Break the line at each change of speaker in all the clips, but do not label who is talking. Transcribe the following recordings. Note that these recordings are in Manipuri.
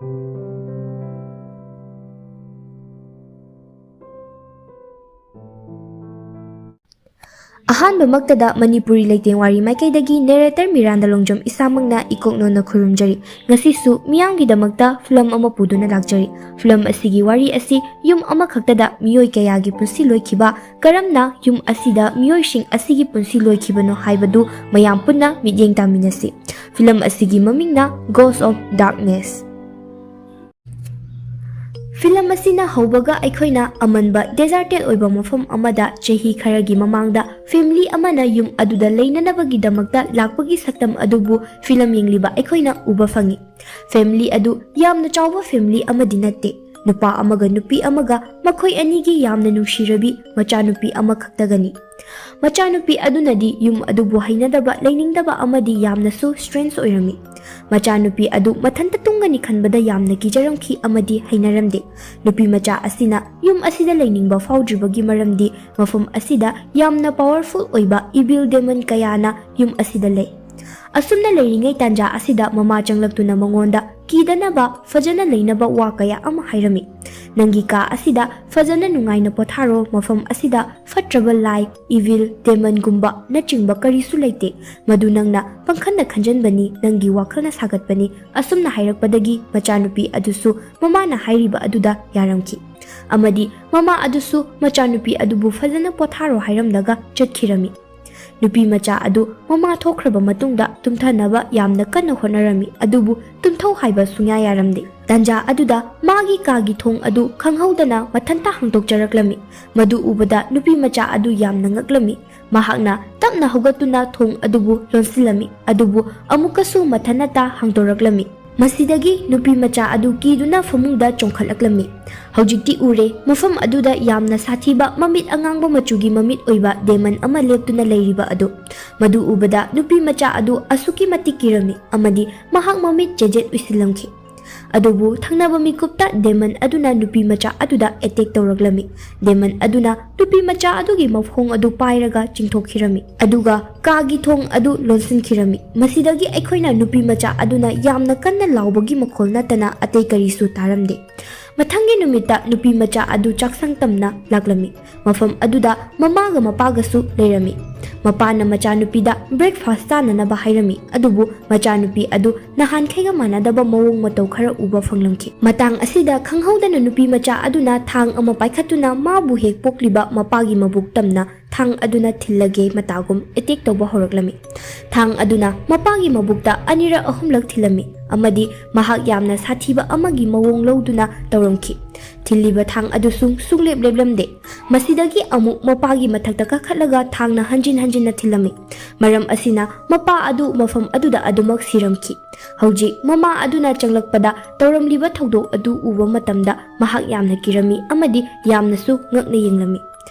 ꯑꯍꯥꯟꯕꯃꯛꯇꯗ ꯃꯅꯤꯄꯨꯔꯤ ꯂꯩꯇꯦꯡ ꯋꯥꯔꯤ ꯃꯥꯏꯀꯩꯗꯒꯤ ꯅꯦꯔꯦꯇꯔ ꯃꯤꯔꯥꯟꯗ ꯂꯣꯡꯖꯝ ꯏꯁꯥꯃꯛꯅ ꯏꯀꯣꯛꯅꯣꯟꯅ ꯈꯨꯔꯨꯝꯖꯔꯤ꯫ ꯉꯁꯤꯁꯨ ꯃꯤꯌꯥꯝꯒꯤꯗꯃꯛꯇ ꯐꯤꯂꯝ ꯑꯃ ꯄꯨꯗꯨꯅ ꯂꯥꯛꯆꯔꯤ꯫ ꯐꯤꯂꯝ ꯑꯁꯤꯒꯤ ꯋꯥꯔꯤ ꯑꯁꯤ ꯌꯨꯝ ꯑꯃꯈꯛꯇꯗ ꯃꯤꯑꯣꯏ ꯀꯌꯥꯒꯤ ꯄꯨꯟꯁꯤ ꯂꯣꯏꯈꯤꯕ, ꯀꯔꯝꯅ ꯌꯨꯝ ꯑꯁꯤꯗ ꯃꯤꯑꯣꯏꯁꯤꯡ ꯑꯁꯤꯒꯤ ꯄꯨꯟꯁꯤ ꯂꯣꯏꯈꯤꯕꯅꯣ ꯍꯥꯏꯕꯗꯨ ꯃꯌꯥꯝ ꯄꯨꯟꯅ ꯃꯤꯠꯌꯦꯡ ꯇꯥꯃꯤꯟꯅꯁꯤ꯫ ꯐꯤꯂꯝ ꯑꯁꯤꯒꯤ ꯃꯃꯤꯡꯅ ꯒꯣꯁ ꯑꯣꯐ ꯗꯥꯔꯛꯅꯦꯁ꯫ ꯐꯤꯂꯝ ꯑꯁꯤꯅ ꯍꯧꯕꯒ ꯑꯩꯈꯣꯏꯅ ꯑꯃꯟꯕ ꯗꯦꯖꯥꯔꯇꯦꯠ ꯑꯣꯏꯕ ꯃꯐꯝ ꯑꯃꯗ ꯆꯍꯤ ꯈꯔꯒꯤ ꯃꯃꯥꯡꯗ ꯐꯦꯃꯤꯂꯤ ꯑꯃꯅ ꯌꯨꯝ ꯑꯗꯨꯗ ꯂꯩꯅꯅꯕꯒꯤꯗꯃꯛꯇ ꯂꯥꯛꯄꯒꯤ ꯁꯛꯇꯝ ꯑꯗꯨꯕꯨ ꯐꯤꯂꯝ ꯌꯦꯡꯂꯤꯕ ꯑꯩꯈꯣꯏꯅ ꯎꯕ ꯐꯪꯏ꯫ ꯐꯦꯃꯤꯂꯤ ꯑꯗꯨ ꯌꯥꯝꯅ ꯆꯥꯎꯕ ꯐꯦꯃꯤꯂꯤ ꯑꯃꯗꯤ ꯅꯠꯇꯦ꯫ ꯅꯨꯄꯥ ꯑꯃꯒ ꯅꯨꯄꯤ ꯑꯃꯒ ꯃꯈꯣꯏ ꯑꯅꯤꯒꯤ ꯌꯥꯝꯅ ꯅꯨꯡꯁꯤꯔꯕꯤ ꯃꯆꯥꯅꯨꯄꯤ ꯑꯃꯈꯛꯇꯒꯅꯤ꯫ ꯃꯆꯥꯅꯨꯄꯤ ꯑꯗꯨꯅꯗꯤ ꯌꯨꯝ ꯑꯗꯨꯕꯨ ꯍꯩꯅꯗꯕ, ꯂꯩꯅꯤꯡꯗꯕ ꯑꯃꯗꯤ ꯌꯥꯝꯅꯁꯨ ꯁ꯭ꯇ꯭ꯔꯦꯟꯖ ꯑꯣꯏꯔꯝꯃꯤ꯫ ꯃꯆꯥꯅꯨꯄꯤ ꯑꯗꯨ ꯃꯊꯟꯇ ꯇꯨꯝꯒꯅꯤ ꯈꯟꯕꯗ ꯌꯥꯝꯅ ꯀꯤꯖꯔꯝꯈꯤ ꯑꯃꯗꯤ ꯍꯩꯅꯔꯝꯗꯦ꯫ ꯅꯨꯄꯤ ꯃꯆꯥ ꯑꯁꯤꯅ ꯌꯨꯝ ꯑꯁꯤꯗ ꯂꯩꯅꯤꯡꯕ ꯐꯥꯎꯗ꯭ꯔꯤꯕꯒꯤ ꯃꯔꯝꯗꯤ ꯃꯐꯝ ꯑꯁꯤꯗ ꯌꯥꯝꯅ ꯄꯥꯋꯔꯐꯨꯜ ꯑꯣꯏꯕ ꯏꯚꯤꯜ ꯗꯦꯃꯟ ꯀꯌꯥꯅ ꯌꯨꯝ ꯑꯁꯤꯗ ꯂꯩ꯫ ꯑꯁꯨꯝꯅ ꯂꯩꯔꯤꯉꯩ ꯇꯥꯟꯖꯥ ꯑꯁꯤꯗ ꯃꯃꯥ ꯆꯪꯂꯛꯇꯨꯅ ꯃꯉꯣꯟꯗ ꯀꯤꯗꯅꯕ, ꯐꯖꯅ ꯂꯩꯅꯕ ꯋꯥ ꯀꯌꯥ ꯑꯃ ꯍꯥꯏꯔꯝꯃꯤ꯫ ꯅꯪꯒꯤ ꯀꯥ ꯑꯁꯤꯗ ꯐꯖꯅ ꯅꯨꯡꯉꯥꯏꯅ ꯄꯣꯊꯥꯔꯣ, ꯃꯐꯝ ꯑꯁꯤꯗ ꯐꯠꯇ꯭ꯔꯕ ꯂꯥꯏ, ꯏꯚꯤꯜ ꯗꯦꯃꯟꯒꯨꯝꯕ ꯅꯆꯤꯡꯕ ꯀꯔꯤꯁꯨ ꯂꯩꯇꯦ, ꯃꯗꯨ ꯅꯪꯅ ꯄꯪꯈꯟꯗ ꯈꯟꯖꯟꯕꯅꯤ, ꯅꯪꯒꯤ ꯋꯥꯈꯜꯅ ꯁꯥꯒꯠꯄꯅꯤ꯫ ꯑꯁꯨꯝꯅ ꯍꯥꯏꯔꯛꯄꯗꯒꯤ ꯃꯆꯥꯅꯨꯄꯤ ꯑꯗꯨꯁꯨ ꯃꯃꯥꯅ ꯍꯥꯏꯔꯤꯕ ꯑꯗꯨꯗ ꯌꯥꯔꯝꯈꯤ ꯑꯃꯗꯤ ꯃꯃꯥ ꯑꯗꯨꯁꯨ ꯃꯆꯥꯅꯨꯄꯤ ꯑꯗꯨꯕꯨ ꯐꯖꯅ ꯄꯣꯊꯥꯔꯣ ꯍꯥꯏꯔꯝꯂꯒ ꯆꯠꯈꯤꯔꯝꯃꯤ꯫ ꯅꯨꯄꯤ ꯃꯆꯥ ꯑꯗꯨ ꯃꯃꯥ ꯊꯣꯛꯈ꯭ꯔꯕ ꯃꯇꯨꯡꯗ ꯇꯨꯝꯊꯅꯕ ꯌꯥꯝꯅ ꯀꯟꯅ ꯍꯣꯠꯅꯔꯝꯃꯤ, ꯑꯗꯨꯕꯨ ꯇꯨꯝꯊꯧ ꯍꯥꯏꯕ ꯁꯨꯡꯌꯥ ꯌꯥꯔꯝꯗꯦ꯫ ꯇꯥꯟꯖꯥ ꯑꯗꯨꯗ ꯃꯥꯒꯤ ꯀꯥꯒꯤ ꯊꯣꯡ ꯑꯗꯨ ꯈꯪꯍꯧꯗꯅ ꯃꯊꯟꯇ ꯍꯥꯡꯗꯣꯛꯆꯔꯛꯂꯝꯃꯤ꯫ ꯃꯗꯨ ꯎꯕꯗ ꯅꯨꯄꯤ ꯃꯆꯥ ꯑꯗꯨ ꯌꯥꯝꯅ ꯉꯛꯂꯝꯃꯤ꯫ ꯃꯍꯥꯛꯅ ꯇꯞꯅ ꯍꯧꯒꯠꯇꯨꯅ ꯊꯣꯡ ꯑꯗꯨꯕꯨ ꯂꯣꯟꯁꯤꯜꯂꯝꯃꯤ, ꯑꯗꯨꯕꯨ ꯑꯃꯨꯛꯀꯁꯨ ꯃꯊꯟꯇ ꯍꯥꯡꯗꯣꯔꯛꯂꯝꯃꯤ꯫ ꯃꯁꯤꯗꯒꯤ ꯅꯨꯄꯤ ꯃꯆꯥ ꯑꯗꯨ ꯀꯤꯗꯨꯅ ꯐꯃꯨꯡꯗ ꯆꯣꯡꯈꯠꯂꯛꯂꯝꯃꯤ꯫ ꯍꯧꯖꯤꯛꯇꯤ ꯎꯔꯦ, ꯃꯐꯝ ꯑꯗꯨꯗ ꯌꯥꯝꯅ ꯁꯥꯊꯤꯕ, ꯃꯃꯤꯠ ꯑꯉꯥꯡꯕ ꯃꯆꯨꯒꯤ ꯃꯃꯤꯠ ꯑꯣꯏꯕ ꯗꯦꯃꯟ ꯑꯃ ꯂꯦꯞꯇꯨꯅ ꯂꯩꯔꯤꯕ ꯑꯗꯨ꯫ ꯃꯗꯨ ꯎꯕꯗ ꯅꯨꯄꯤ ꯃꯆꯥ ꯑꯗꯨ ꯑꯁꯨꯛꯀꯤ ꯃꯇꯤꯛ ꯀꯤꯔꯝꯃꯤ ꯑꯃꯗꯤ ꯃꯍꯥꯛ ꯃꯃꯤꯠ ꯖꯦꯖꯦꯠ ꯎꯏꯁꯤꯜꯂꯝꯈꯤ꯫ ꯑꯗꯨꯕꯨ ꯊꯪꯅꯕ ꯃꯤꯀꯨꯞꯇ ꯗꯦꯃꯟ ꯑꯗꯨꯅ ꯅꯨꯄꯤ ꯃꯆꯥ ꯑꯗꯨꯗ ꯑꯦꯇꯦꯛ ꯇꯧꯔꯛꯂꯝꯃꯤ꯫ ꯗꯦꯃꯟ ꯑꯗꯨꯅ ꯅꯨꯄꯤ ꯃꯆꯥ ꯑꯗꯨꯒꯤ ꯃꯈꯣꯡ ꯑꯗꯨ ꯄꯥꯏꯔꯒ ꯆꯤꯡꯊꯣꯛꯈꯤꯔꯝꯃꯤ, ꯑꯗꯨꯒ ꯀꯥꯒꯤ ꯊꯣꯡ ꯑꯗꯨ ꯂꯣꯟꯁꯤꯟꯈꯤꯔꯝꯃꯤ꯫ ꯃꯁꯤꯗꯒꯤ ꯑꯩꯈꯣꯏꯅ ꯅꯨꯄꯤ ꯃꯆꯥ ꯑꯗꯨꯅ ꯌꯥꯝꯅ ꯀꯟꯅ ꯂꯥꯎꯕꯒꯤ ꯃꯈꯣꯜ ꯅꯠꯇꯅ ꯑꯇꯩ ꯀꯔꯤꯁꯨ ꯇꯥꯔꯝꯗꯦ꯫ ꯃꯊꯪꯒꯤ ꯅꯨꯃꯤꯠꯇ ꯅꯨꯄꯤ ꯃꯆꯥ ꯑꯗꯨ ꯆꯥꯛꯁꯪ ꯇꯝꯅ ꯂꯥꯛꯂꯝꯃꯤ꯫ ꯃꯐꯝ ꯑꯗꯨꯗ ꯃꯃꯥꯒ ꯃꯄꯥꯒꯁꯨ ꯂꯩꯔꯝꯃꯤ꯫ ꯃꯄꯥꯅ ꯃꯆꯥꯅꯨꯄꯤꯗ ꯕ꯭ꯔꯦꯛꯐꯥꯁ ꯆꯥꯅꯅꯕ ꯍꯥꯏꯔꯝꯃꯤ, ꯑꯗꯨꯕꯨ ꯃꯆꯥꯅꯨꯄꯤ ꯑꯗꯨ ꯅꯍꯥꯟꯈꯩꯒ ꯃꯥꯟꯅꯗꯕ ꯃꯑꯣꯡ ꯃꯇꯧ ꯈꯔ ꯎꯕ ꯐꯪꯂꯝꯈꯤ꯫ ꯃꯇꯥꯡ ꯑꯁꯤꯗ ꯈꯪꯍꯧꯗꯅ ꯅꯨꯄꯤ ꯃꯆꯥ ꯑꯗꯨꯅ ꯊꯥꯡ ꯑꯃ ꯄꯥꯏꯈꯠꯇꯨꯅ ꯃꯥꯕꯨ ꯍꯦꯛ ꯄꯣꯛꯂꯤꯕ ꯃꯄꯥꯒꯤ ꯃꯕꯨꯛ ꯇꯝꯅ ꯊꯥꯡ ꯑꯗꯨꯅ ꯊꯤꯜꯂꯒꯦ ꯃꯇꯥꯒꯨꯝ ꯑꯦꯇꯦꯛ ꯇꯧꯕ ꯍꯧꯔꯛꯂꯝꯃꯤ꯫ ꯊꯥꯡ ꯑꯗꯨꯅ ꯃꯄꯥꯒꯤ ꯃꯕꯨꯛꯇ ꯑꯅꯤꯔꯛ ꯑꯍꯨꯝꯂꯛ ꯊꯤꯜꯂꯝꯃꯤ ꯑꯃꯗꯤ ꯃꯍꯥꯛ ꯌꯥꯝꯅ ꯁꯥꯊꯤꯕ ꯑꯃꯒꯤ ꯃꯑꯣꯡ ꯂꯧꯗꯨꯅ ꯇꯧꯔꯝꯈꯤ꯫ ꯊꯤꯜꯂꯤꯕ ꯊꯥꯡ ꯑꯗꯨꯁꯨ ꯁꯨꯡꯂꯦꯞ ꯂꯦꯞꯂꯝꯗꯦ꯫ ꯃꯁꯤꯗꯒꯤ ꯑꯃꯨꯛ ꯃꯄꯥꯒꯤ ꯃꯊꯛꯇ ꯀꯥꯈꯠꯂꯒ ꯊꯥꯡꯅ ꯍꯟꯖꯤꯟ ꯍꯟꯖꯤꯟꯅ ꯊꯤꯜꯂꯝꯃꯤ꯫ ꯃꯔꯝ ꯑꯁꯤꯅ ꯃꯄꯥ ꯑꯗꯨ ꯃꯐꯝ ꯑꯗꯨꯗ ꯑꯗꯨꯃꯛ ꯁꯤꯔꯝꯈꯤ꯫ ꯍꯧꯖꯤꯛ ꯃꯃꯥ ꯑꯗꯨꯅ ꯆꯪꯂꯛꯄꯗ ꯇꯧꯔꯝꯂꯤꯕ ꯊꯧꯗꯣꯛ ꯑꯗꯨ ꯎꯕ ꯃꯇꯝꯗ ꯃꯍꯥꯛ ꯌꯥꯝꯅ ꯀꯤꯔꯝꯃꯤ ꯑꯃꯗꯤ ꯌꯥꯝꯅꯁꯨ ꯉꯛꯅ ꯌꯦꯡꯂꯝꯃꯤ꯫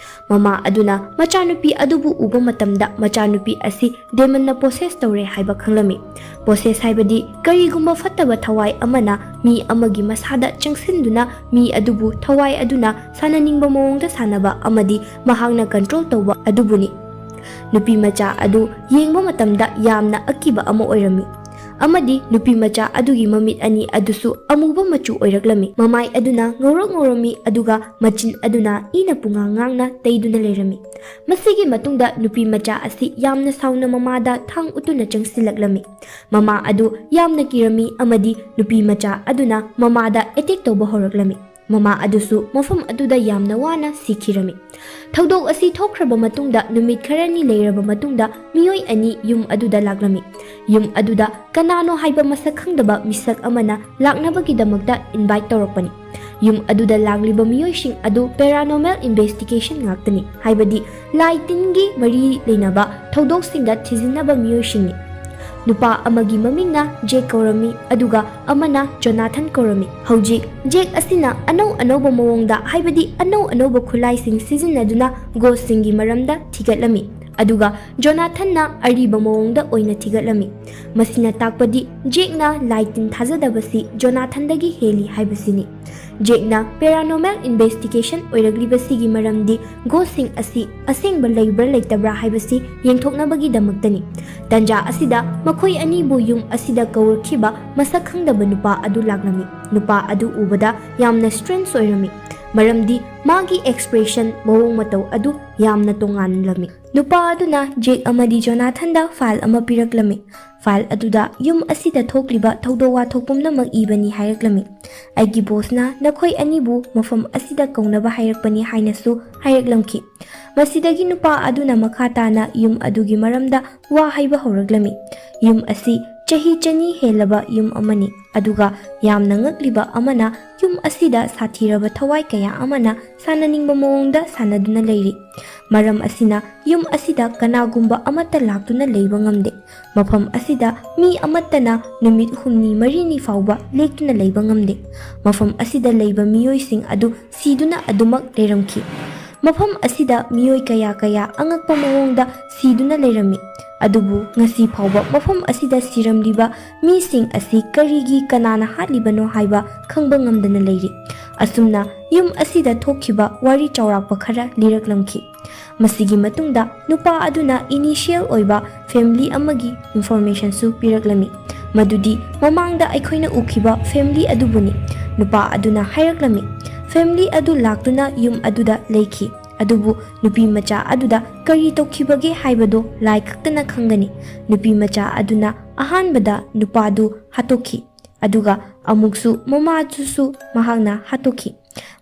ꯃꯃꯥ ꯑꯗꯨꯅ ꯃꯆꯥꯅꯨꯄꯤ ꯑꯗꯨꯕꯨ ꯎꯕ ꯃꯇꯝꯗ ꯃꯆꯥꯅꯨꯄꯤ ꯑꯁꯤ ꯗꯦꯃꯟꯅ ꯄꯣꯁꯦꯁ ꯇꯧꯔꯦ ꯍꯥꯏꯕ ꯈꯪꯂꯝꯃꯤ꯫ ꯄꯣꯁꯦꯁ ꯍꯥꯏꯕꯗꯤ ꯀꯔꯤꯒꯨꯝꯕ ꯐꯠꯇꯕ ꯊꯋꯥꯏ ꯑꯃꯅ ꯃꯤ ꯑꯃꯒꯤ ꯃꯁꯥꯗ ꯆꯪꯁꯤꯟꯗꯨꯅ ꯃꯤ ꯑꯗꯨꯕꯨ ꯊꯋꯥꯏ ꯑꯗꯨꯅ ꯁꯥꯟꯅꯅꯤꯡꯕ ꯃꯑꯣꯡꯗ ꯁꯥꯟꯅꯕ ꯑꯃꯗꯤ ꯃꯍꯥꯛꯅ ꯀꯟꯇ꯭ꯔꯣꯜ ꯇꯧꯕ ꯑꯗꯨꯕꯨꯅꯤ꯫ ꯅꯨꯄꯤ ꯃꯆꯥ ꯑꯗꯨ ꯌꯦꯡꯕ ꯃꯇꯝꯗ ꯌꯥꯝꯅ ꯑꯀꯤꯕ ꯑꯃ ꯑꯣꯏꯔꯝꯃꯤ ꯑꯃꯗꯤ ꯅꯨꯄꯤ ꯃꯆꯥ ꯑꯗꯨꯒꯤ ꯃꯃꯤꯠ ꯑꯅꯤ ꯑꯗꯨꯁꯨ ꯑꯃꯨꯕ ꯃꯆꯨ ꯑꯣꯏꯔꯛꯂꯝꯃꯤ꯫ ꯃꯃꯥꯏ ꯑꯗꯨꯅ ꯉꯧꯔꯣꯛ ꯉꯧꯔꯝꯃꯤ, ꯑꯗꯨꯒ ꯃꯆꯤꯟ ꯑꯗꯨꯅ ꯏꯅ ꯄꯨꯡꯉꯥꯡ ꯉꯥꯡꯅ ꯇꯩꯗꯨꯅ ꯂꯩꯔꯝꯃꯤ꯫ ꯃꯁꯤꯒꯤ ꯃꯇꯨꯡꯗ ꯅꯨꯄꯤ ꯃꯆꯥ ꯑꯁꯤ ꯌꯥꯝꯅ ꯁꯥꯎꯅ ꯃꯃꯥꯗ ꯊꯥꯡ ꯎꯠꯇꯨꯅ ꯆꯪꯁꯤꯜꯂꯛꯂꯝꯃꯤ꯫ ꯃꯃꯥ ꯑꯗꯨ ꯌꯥꯝꯅ ꯀꯤꯔꯝꯃꯤ ꯑꯃꯗꯤ ꯅꯨꯄꯤ ꯃꯆꯥ ꯑꯗꯨꯅ ꯃꯃꯥꯗ ꯑꯦꯇꯦꯛ ꯇꯧꯕ ꯍꯧꯔꯛꯂꯝꯃꯤ꯫ ꯃꯃꯥ ꯑꯗꯨꯁꯨ ꯃꯐꯝ ꯑꯗꯨꯗ ꯌꯥꯝꯅ ꯋꯥꯅ ꯁꯤꯈꯤꯔꯝꯃꯤ꯫ ꯊꯧꯗꯣꯛ ꯑꯁꯤ ꯊꯣꯛꯈ꯭ꯔꯕ ꯃꯇꯨꯡꯗ ꯅꯨꯃꯤꯠ ꯈꯔꯅꯤ ꯂꯩꯔꯕ ꯃꯇꯨꯡꯗ ꯃꯤꯑꯣꯏ ꯑꯅꯤ ꯌꯨꯝ ꯑꯗꯨꯗ ꯂꯥꯛꯂꯝꯃꯤ꯫ ꯌꯨꯝ ꯑꯗꯨꯗ ꯀꯅꯥꯅꯣ ꯍꯥꯏꯕ ꯃꯁꯛ ꯈꯪꯗꯕ ꯃꯤꯁꯛ ꯑꯃꯅ ꯂꯥꯛꯅꯕꯒꯤꯗꯃꯛꯇ ꯏꯟꯚꯥꯏꯠ ꯇꯧꯔꯛꯄꯅꯤ꯫ ꯌꯨꯝ ꯑꯗꯨꯗ ꯂꯥꯛꯂꯤꯕ ꯃꯤꯑꯣꯏꯁꯤꯡ ꯑꯗꯨ ꯄꯦꯔꯥꯅꯣꯔꯃꯦꯜ ꯏꯟꯚꯦꯁꯇꯤꯒꯦꯁꯟ ꯉꯥꯛꯇꯅꯤ, ꯍꯥꯏꯕꯗꯤ ꯂꯥꯏ ꯇꯤꯟꯒꯤ ꯃꯔꯤ ꯂꯩꯅꯕ ꯊꯧꯗꯣꯛꯁꯤꯡꯗ ꯊꯤꯖꯤꯟꯅꯕ ꯃꯤꯑꯣꯏꯁꯤꯡꯅꯤ꯫ ꯅꯨꯄꯥ ꯑꯃꯒꯤ ꯃꯃꯤꯡꯅ ꯖꯦꯛ ꯀꯧꯔꯝꯃꯤ, ꯑꯗꯨꯒ ꯑꯃꯅ ꯖꯣꯅꯥꯊꯟ ꯀꯧꯔꯝꯃꯤ꯫ ꯍꯧꯖꯤꯛ ꯖꯦꯛ ꯑꯁꯤꯅ ꯑꯅꯧ ꯑꯅꯧꯕ ꯃꯑꯣꯡꯗ, ꯍꯥꯏꯕꯗꯤ ꯑꯅꯧ ꯑꯅꯧꯕ ꯈꯨꯠꯂꯥꯏꯁꯤꯡ ꯁꯤꯖꯤꯟꯅꯗꯨꯅ ꯒꯣꯁꯁꯤꯡꯒꯤ ꯃꯔꯝꯗ ꯊꯤꯒꯠꯂꯝꯃꯤ, ꯑꯗꯨꯒ ꯖꯣꯅꯥꯊꯟꯅ ꯑꯔꯤꯕ ꯃꯑꯣꯡꯗ ꯑꯣꯏꯅ ꯊꯤꯒꯠꯂꯝꯃꯤ꯫ ꯃꯁꯤꯅ ꯇꯥꯛꯄꯗꯤ ꯖꯦꯛꯅ ꯂꯥꯏ ꯇꯤꯟ ꯊꯥꯖꯗꯕꯁꯤ ꯖꯣꯅꯥꯊꯟꯗꯒꯤ ꯍꯦꯜꯂꯤ ꯍꯥꯏꯕꯁꯤꯅꯤ꯫ Jake'na paranormal investigation oiraglibasigi maramdi ghostsing asi asengba leibra leitabra haibasi yengthoknabagidamaktani. Tanja asida makhoi anibu yum asida kaurkhiba masak khangdaba nupa adu laklami. Nupa adu ubada yamna strange oirami. Maramdi magi expression mawong mataw adu yamna tonganlami. Nupa aduna Jake amadi Jonathan da file ama piraklami. File aduda yum asida thokliba thawdowa thokpumnamak ibani hairaklami. Aigi bossna nakhoi anibu mafam asida kaunaba hairakpani hainasu hairaklamki. Masidagi nupa aduna makhatana yum adugi maramda wa haiba horaklami. Yum asi chahi chani helaba yum amani. Aduga yamna ngakliba amana yum asida sathiraba thawai kaya amana sananingba mawongda sanaduna leiri. Maram asina yum asida kanagumba amata laktuna leiba ngamde. Mafam asida mi amatana numit humni marini fauba lektuna leiba ngamde. Mafam asida leiba miyoising adu siduna adumak leiramki. Mafam asida miyoy kaya angakpa mawongda siduna leirami. Adubu ngasi fauba mafam asida siramliba mising asi karigi kanana hatlibano haiba khangba ngamdana leiri. Asumna yum asida thokhiba wari chawrakpa khara liraklamki. Masigi matungda nupa aduna initial oiba family amagi information su piraklami. Madudi mamangda aikhoina ukhiba family adubuni. Nupa aduna hairaklami. Family adu laktuna yum aduda leiki. Adubu nupi macha aduda kari tokhibage haibado lai khaktana khangani. Nupi macha aduna ahanbada nupadu hatokhi. Aduga amuksu mamajusu mahangna hatokhi.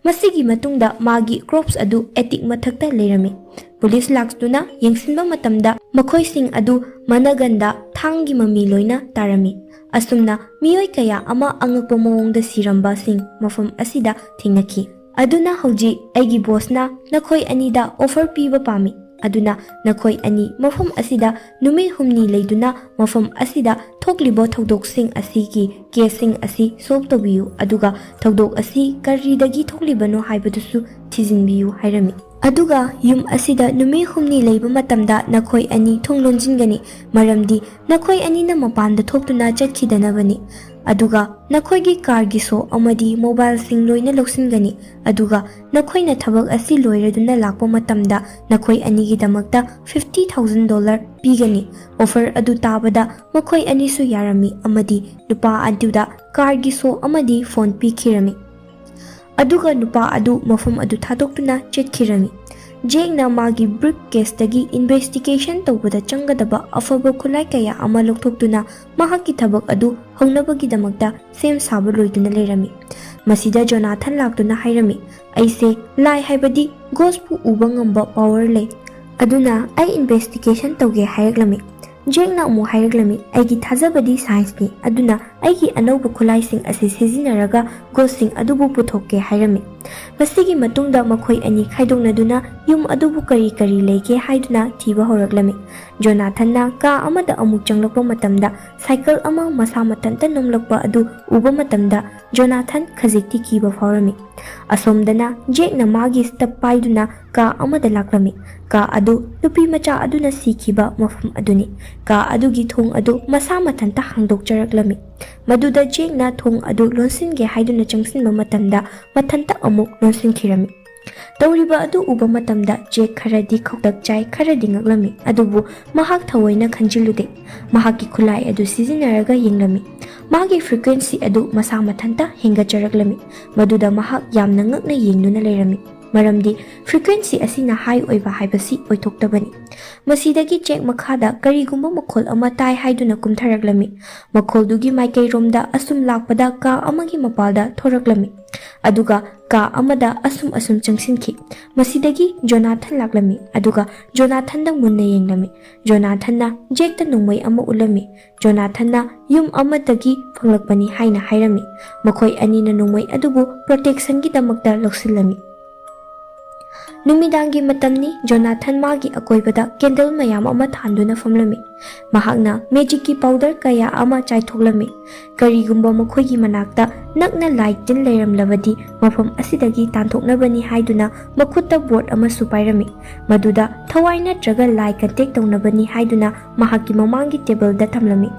Masigi matungda magi crops adu etik mathakta leirami. Police lakstuna yengsinba matamda makhoising adu managanda thangi mami loina tarami. Asumna miyoi kaya ama angakpa mawongda siramba sing mafam asida thingnaki. Aduna hauji aigi bossna nakhoi anida offer piba pami. Aduna nakhoi ani mafam asida numit humni leiduna mafam asida thoklibo thawdoksing asigi casing asi solve tobiyu. Aduga thawdok asi karidagi thoklibano haibadusu thijinbiyu hairami. Aduga yum asida numi humni leiba matamda nakhoi ani thonglonjingani maramdi nakhoi ani na mapanda thoktuna chatkidanabani. Aduga nakhoi gi car gi so amadi mobile sing loina loksingani. Aduga nakhoi na thabak asi loiraduna lakpa matamda nakhoi ani gi damakta $50,000 pigani. Offer adu tabada makhoi ani su yarami amadi nupa aduda car gi so amadi phone pikhirami. Aduga nupa adu mafam adu thadokuna chetkirami. Jake na magi briefcase tagi investigation tawbada changadaba afaba khulai kaya ama lokthokduna mahaki thabak adu hongnabagi damakta sem saba loiduna leirami. Masida Jonathan laktuna hairami. Aise lai haibadi ghost pu uba ngamba power le. Aduna ai investigation tawge hairaklami. Jake na umu hairaklami aigi thajabadi science ni. Aduna aigi anauba khulai sing asi sizinaraga ghost sing adubu puthokke hairami. Masigi matungda makhoi ani khaidongnaduna yum adubu kari leike haiduna thiba horaklami. Jonathan na ka amada amuk changlakpa matamda cycle ama masa matanta nomlakpa adu uba matamda Jonathan khajikti kiba faurami. Asomdana Jake na magi step paiduna ka amada laklami. Ka adu nupi macha aduna sikhiba mafam aduni. Ka adugi thong adu masa matanta hangdok charaklami. Maduda Jake na thong adu lonsinge haiduna changsinba matamda matanta amuk lonsinkhirami. Tawriba adu uba matamda Jake kharadi khokdak chai kharadi ngaklami. Adubu mahak thawoina khanjilude. Mahaki khulai adu sizinaraga yenglami. Magi frequency adu masa mathanta hengacharaklami. Maduda mahak yamna ngakna yengduna leirami. Maramdi frequency asina high oiba haibasi oithoktabani. Masidagi Jake makhada karigumba makhol ama tai haiduna kumtharaklami. Makholdugi maikai romda asum lakpada ka amagi mapalda thoraklami. Aduga ka amada asum changsinki. Masidagi Jonathan laklami. Aduga Jonathan da munna yenglami. Jonathan na Jake da nungmai ama ulami. Jonathan na yum amadagi phanglakpani haina hairami. Makhoi ani na nungmai adubu protection gi damakta loksilami. Numidangi matamni Jonathan magi akoibada candle mayam ama thanduna famlami. Mahakna magic ki powder kaya ama chaithoklami. Karigumba makhoigi manakta nakna light din leiramlabadi mafam asidagi tanthoknabani haiduna makhutta board ama supairami. Maduda thawai natraga light contact tawnabani haiduna mahakki mamangi table da thamlami.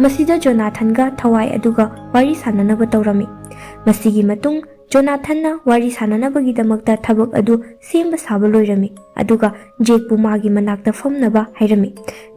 Masida Jonathan ga thawai aduga wari sananaba tawrami. Masigi matung ꯖꯣꯅꯥꯊꯟꯅ ꯋꯥꯔꯤ ꯁꯥꯟꯅꯅꯕꯒꯤꯗꯃꯛꯇ ꯊꯕꯛ ꯑꯗꯨ ꯁꯦꯝꯕ ꯁꯥꯕ ꯂꯣꯏꯔꯝꯃꯤ ꯑꯗꯨꯒ ꯖꯦꯛꯄꯨ ꯃꯥꯒꯤ ꯃꯅꯥꯛꯇ ꯐꯝꯅꯕ ꯍꯥꯏꯔꯝꯃꯤ꯫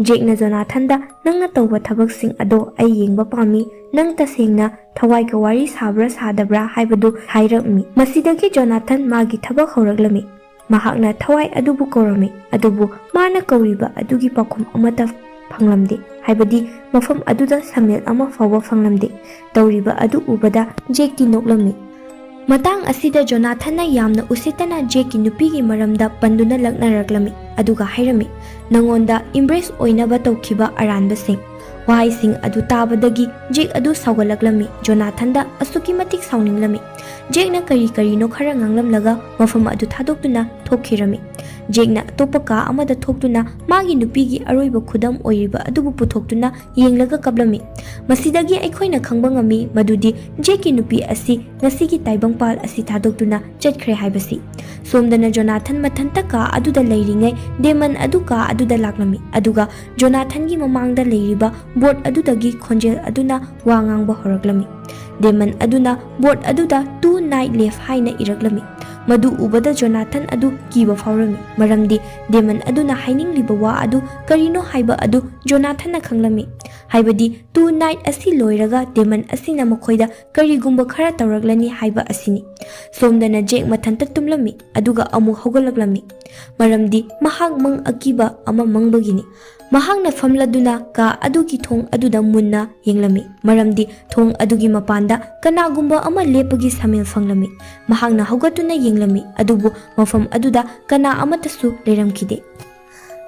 ꯖꯦꯛꯅ ꯖꯣꯅꯥꯊꯟꯗ ꯅꯪꯅ ꯇꯧꯕ ꯊꯕꯛꯁꯤꯡ ꯑꯗꯣ ꯑꯩ ꯌꯦꯡꯕ ꯄꯥꯝꯃꯤ, ꯅꯪ ꯇꯁꯦꯡꯅ ꯊꯋꯥꯏꯒ ꯋꯥꯔꯤ ꯁꯥꯕ꯭ꯔꯥ ꯁꯥꯗꯕ꯭ꯔꯥ ꯍꯥꯏꯕꯗꯨ ꯍꯥꯏꯔꯝꯃꯤ꯫ ꯃꯁꯤꯗꯒꯤ ꯖꯣꯅꯥꯊꯟ ꯃꯥꯒꯤ ꯊꯕꯛ ꯍꯧꯔꯛꯂꯝꯃꯤ꯫ ꯃꯍꯥꯛꯅ ꯊꯋꯥꯏ ꯑꯗꯨꯕꯨ ꯀꯧꯔꯝꯃꯤ ꯑꯗꯨꯕꯨ ꯃꯥꯅ ꯀꯧꯔꯤꯕ ꯑꯗꯨꯒꯤ ꯄꯥꯎꯈꯨꯝ ꯑꯃꯠꯇ ꯐꯪꯂꯝꯗꯦ, ꯍꯥꯏꯕꯗꯤ ꯃꯐꯝ ꯑꯗꯨꯗ ꯁꯃꯦꯜ ꯑꯃ ꯐꯥꯎꯕ ꯐꯪꯂꯝꯗꯦ꯫ ꯇꯧꯔꯤꯕ ꯑꯗꯨ ꯎꯕꯗ ꯖꯦꯛꯇꯤ ꯅꯣꯛꯂꯝꯃꯤ꯫ ꯃꯇꯥꯡ ꯑꯁꯤꯗ ꯖꯣꯅꯥꯊꯟꯅ ꯌꯥꯝꯅ ꯎꯁꯤꯠꯇꯅ ꯖꯦꯛꯀꯤ ꯅꯨꯄꯤꯒꯤ ꯃꯔꯝꯗ ꯄꯟꯗꯨꯅ ꯂꯛꯅꯔꯛꯂꯝꯃꯤ ꯑꯗꯨꯒ ꯍꯥꯏꯔꯝꯃꯤ, ꯅꯉꯣꯟꯗ ꯏꯝꯕ꯭ꯔꯦꯁ ꯑꯣꯏꯅꯕ ꯇꯧꯈꯤꯕ ꯑꯔꯥꯟꯕꯁꯤꯡ꯫ ꯋꯥꯍꯩꯁꯤꯡ ꯑꯗꯨ ꯇꯥꯕꯗꯒꯤ ꯖꯦꯛ ꯑꯗꯨ ꯁꯥꯎꯒꯠꯂꯛꯂꯝꯃꯤ, ꯖꯣꯅꯥꯊꯟꯗ ꯑꯁꯨꯛꯀꯤ ꯃꯇꯤꯛ ꯁꯥꯎꯅꯤꯡꯂꯝꯃꯤ꯫ ꯖꯦꯛꯅ ꯀꯔꯤꯅꯣ ꯈꯔ ꯉꯥꯡꯂꯝꯂꯒ ꯃꯐꯝ ꯑꯗꯨ ꯊꯥꯗꯣꯛꯇꯨꯅ ꯊꯣꯛꯈꯤꯔꯝꯃꯤ꯫ ꯖꯦꯛꯅ ꯑꯇꯣꯞꯄ ꯀꯥ ꯑꯃꯗ ꯊꯣꯛꯇꯨꯅ ꯃꯥꯒꯤ ꯅꯨꯄꯤꯒꯤ ꯑꯔꯣꯏꯕ ꯈꯨꯗꯝ ꯑꯣꯏꯔꯤꯕ ꯑꯗꯨꯕꯨ ꯄꯨꯊꯣꯛꯇꯨꯅ ꯌꯦꯡꯂꯒ ꯀꯞꯂꯝꯃꯤ꯫ ꯃꯁꯤꯗꯒꯤ ꯑꯩꯈꯣꯏꯅ ꯈꯪꯕ ꯉꯝꯃꯤ ꯃꯗꯨꯗꯤ ꯖꯦꯛꯀꯤ ꯅꯨꯄꯤ ꯑꯁꯤ ꯉꯁꯤꯒꯤ ꯇꯥꯏꯕꯪꯄꯥꯜ ꯑꯁꯤ ꯊꯥꯗꯣꯛꯇꯨꯅ ꯆꯠꯈ꯭ꯔꯦ ꯍꯥꯏꯕꯁꯤ꯫ ꯁꯣꯝꯗꯅ ꯖꯣꯅꯥꯊꯟ ꯃꯊꯟꯇ ꯀꯥ ꯑꯗꯨꯗ ꯂꯩꯔꯤꯉꯩ ꯗꯦꯃꯟ ꯑꯗꯨ ꯀꯥ ꯑꯗꯨꯗ ꯂꯥꯛꯂꯝꯃꯤ ꯑꯗꯨꯒ ꯖꯣꯅꯥꯊꯟꯒꯤ ꯃꯃꯥꯡꯗ ꯂꯩꯔꯤꯕ ꯕꯣꯔꯗ ꯑꯗꯨꯗꯒꯤ ꯈꯣꯟꯖꯦꯜ ꯑꯗꯨꯅ ꯋꯥ ꯉꯥꯡꯕ ꯍꯧꯔꯛꯂꯝꯃꯤ꯫ ꯗꯦꯃꯟ ꯑꯗꯨꯅ ꯕꯣꯔꯗ ꯑꯗꯨꯗ 2 night left ꯍꯥꯏꯅ ꯏꯔꯛꯂꯝꯃꯤ꯫ ꯃꯗꯨ ꯎꯕꯗ ꯖꯣꯅꯥꯊꯟ ꯑꯗꯨ ꯀꯤꯕ ꯐꯥꯎꯔꯝꯃꯤ, ꯃꯔꯝꯗꯤ ꯗꯦꯃꯟ ꯑꯗꯨꯅ ꯍꯥꯏꯅꯤꯡꯂꯤꯕ ꯋꯥ ꯑꯗꯨ ꯀꯔꯤꯅꯣ ꯍꯥꯏꯕ ꯑꯗꯨ ꯖꯣꯅꯥꯊꯟꯅ ꯈꯪꯂꯝꯃꯤ, ꯍꯥꯏꯕꯗꯤ 2 night ꯑꯁꯤ ꯂꯣꯏꯔꯒ ꯗꯦꯃꯟ ꯑꯁꯤꯅ ꯃꯈꯣꯏꯗ ꯀꯔꯤꯒꯨꯝꯕ ꯈꯔ ꯇꯧꯔꯛꯂꯅꯤ ꯍꯥꯏꯕ ꯑꯁꯤꯅꯤ꯫ ꯁꯣꯝꯗꯅ ꯖꯦꯛ ꯃꯊꯟꯇ ꯇꯨꯝꯂꯝꯃꯤ ꯑꯗꯨꯒ ꯑꯃꯨꯛ ꯍꯧꯒꯠꯂꯛꯂꯝꯃꯤ, ꯃꯔꯝꯗꯤ ꯃꯍꯥꯛ ꯃꯪ ꯑꯀꯤꯕ ꯑꯃ ꯃꯪꯕꯒꯤꯅꯤ꯫ ꯃꯍꯥꯛꯅ ꯐꯝꯂꯗꯨꯅ ꯀꯥ ꯑꯗꯨꯒꯤ ꯊꯣꯡ ꯑꯗꯨꯗ ꯃꯨꯟꯅ ꯌꯦꯡꯂꯝꯃꯤ, ꯃꯔꯝꯗꯤ ꯊꯣꯡ ꯑꯗꯨꯒꯤ ꯃꯄꯥꯟꯗ ꯀꯅꯥꯒꯨꯝꯕ ꯑꯃ ꯂꯦꯞꯄꯒꯤ ꯁꯃꯦꯜ ꯐꯪꯂꯝꯃꯤ꯫ ꯃꯍꯥꯛꯅ ꯍꯧꯒꯠꯇꯨꯅ ꯌꯦꯡꯂꯝꯃꯤ ꯑꯗꯨꯕꯨ ꯃꯐꯝ ꯑꯗꯨꯗ ꯀꯅꯥ ꯑꯃꯠꯇꯁꯨ ꯂꯩꯔꯝꯈꯤꯗꯦ꯫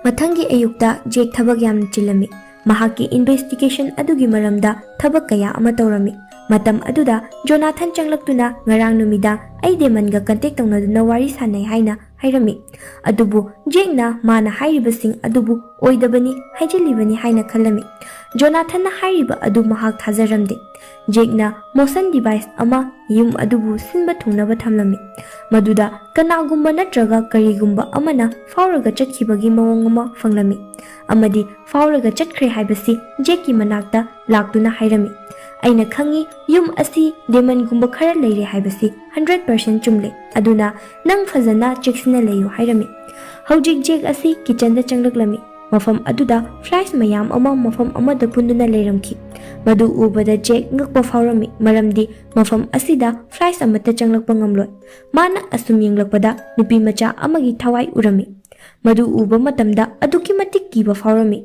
ꯃꯊꯪꯒꯤ ꯑꯌꯨꯛꯇ ꯖꯦꯛ ꯊꯕꯛ ꯌꯥꯝꯅ ꯆꯤꯜꯂꯝꯃꯤ꯫ ꯃꯍꯥꯛꯀꯤ ꯏꯟꯚꯦꯁꯇꯤꯒꯦꯁꯟ ꯑꯗꯨꯒꯤ ꯃꯔꯝꯗ ꯊꯕꯛ ꯀꯌꯥ ꯑꯃ ꯇꯧꯔꯝꯃꯤ꯫ ꯃꯇꯝ ꯑꯗꯨꯗ ꯖꯣꯅꯥꯊꯟ ꯆꯪꯂꯛꯇꯨꯅ ꯉꯔꯥꯡ ꯅꯨꯃꯤꯗꯥꯡ ꯑꯩ ꯗꯦꯃꯟꯒ ꯀꯟꯇꯦꯛ ꯇꯧꯅꯗꯨꯅ ꯋꯥꯔꯤ ꯁꯥꯟꯅꯩ ꯍꯥꯏꯅ ꯍꯥꯏꯔꯝꯃꯤ꯫ ꯑꯗꯨꯕꯨ ꯖꯦꯛꯅ ꯃꯥꯅ ꯍꯥꯏꯔꯤꯕꯁꯤꯡ ꯑꯗꯨꯕꯨ ꯑꯣꯏꯗꯕꯅꯤ ꯍꯥꯏꯖꯤꯜꯂꯤꯕꯅꯤ ꯍꯥꯏꯅ ꯈꯜꯂꯝꯃꯤ꯫ ꯖꯣꯅꯥꯊꯟꯅ ꯍꯥꯏꯔꯤꯕ ꯑꯗꯨ ꯃꯍꯥꯛ ꯊꯥꯖꯔꯝꯗꯦ꯫ ꯖꯦꯛꯅ ꯃꯣꯁꯟ ꯗꯤꯚꯥꯏꯁ ꯑꯃ ꯌꯨꯝ ꯑꯗꯨꯕꯨ ꯁꯤꯟꯕ ꯊꯨꯡꯅꯕ ꯊꯝꯂꯝꯃꯤ, ꯃꯗꯨꯗ ꯀꯅꯥꯒꯨꯝꯕ ꯅꯠꯇ꯭ꯔꯒ ꯀꯔꯤꯒꯨꯝꯕ ꯑꯃꯅ ꯐꯥꯎꯔꯒ ꯆꯠꯈꯤꯕꯒꯤ ꯃꯑꯣꯡ ꯑꯃ ꯐꯪꯂꯝꯃꯤ, ꯑꯃꯗꯤ ꯐꯥꯎꯔꯒ ꯆꯠꯈ꯭ꯔꯦ ꯍꯥꯏꯕꯁꯤ ꯖꯦꯛꯀꯤ ꯃꯅꯥꯛꯇ ꯂꯥꯛꯇꯨꯅ ꯍꯥꯏꯔꯝꯃꯤ꯫ ꯑꯩꯅ ꯈꯪꯏ ꯌꯨꯝ ꯑꯁꯤ ꯗꯦꯃꯟꯒꯨꯝꯕ ꯈꯔ ꯂꯩꯔꯦ ꯍꯥꯏꯕꯁꯤ 100% ꯆꯨꯝꯂꯦ, ꯑꯗꯨꯅ ꯅꯪ ꯐꯖꯅ ꯆꯦꯛꯁꯤꯟꯅ ꯂꯩꯌꯨ ꯍꯥꯏꯔꯝꯃꯤ꯫ ꯍꯧꯖꯤꯛ ꯖꯦꯛ ꯑꯁꯤ ꯀꯤꯆꯟꯗ ꯆꯪꯂꯛꯂꯝꯃꯤ꯫ ꯃꯐꯝ ꯑꯗꯨꯗ ꯐ꯭ꯂꯥꯏꯁ ꯃꯌꯥꯝ ꯑꯃ ꯃꯐꯝ ꯑꯃꯗ ꯄꯨꯟꯗꯨꯅ ꯂꯩꯔꯝꯈꯤ꯫ ꯃꯗꯨ ꯎꯕꯗ ꯖꯦꯛ ꯉꯛꯄ ꯐꯥꯎꯔꯝꯃꯤ, ꯃꯔꯝꯗꯤ ꯃꯐꯝ ꯑꯁꯤꯗ ꯐ꯭ꯂꯥꯏꯁ ꯑꯃꯠꯇ ꯆꯪꯂꯛꯄ ꯉꯝꯂꯣꯏ꯫ ꯃꯥꯅ ꯑꯁꯨꯝ ꯌꯦꯡꯂꯛꯄꯗ ꯅꯨꯄꯤ ꯃꯆꯥ ꯑꯃꯒꯤ ꯊꯋꯥꯏ ꯎꯔꯝꯃꯤ꯫ ꯃꯗꯨ ꯎꯕ ꯃꯇꯝꯗ ꯑꯗꯨꯛꯀꯤ ꯃꯇꯤꯛ ꯀꯤꯕ ꯐꯥꯎꯔꯝꯃꯤ꯫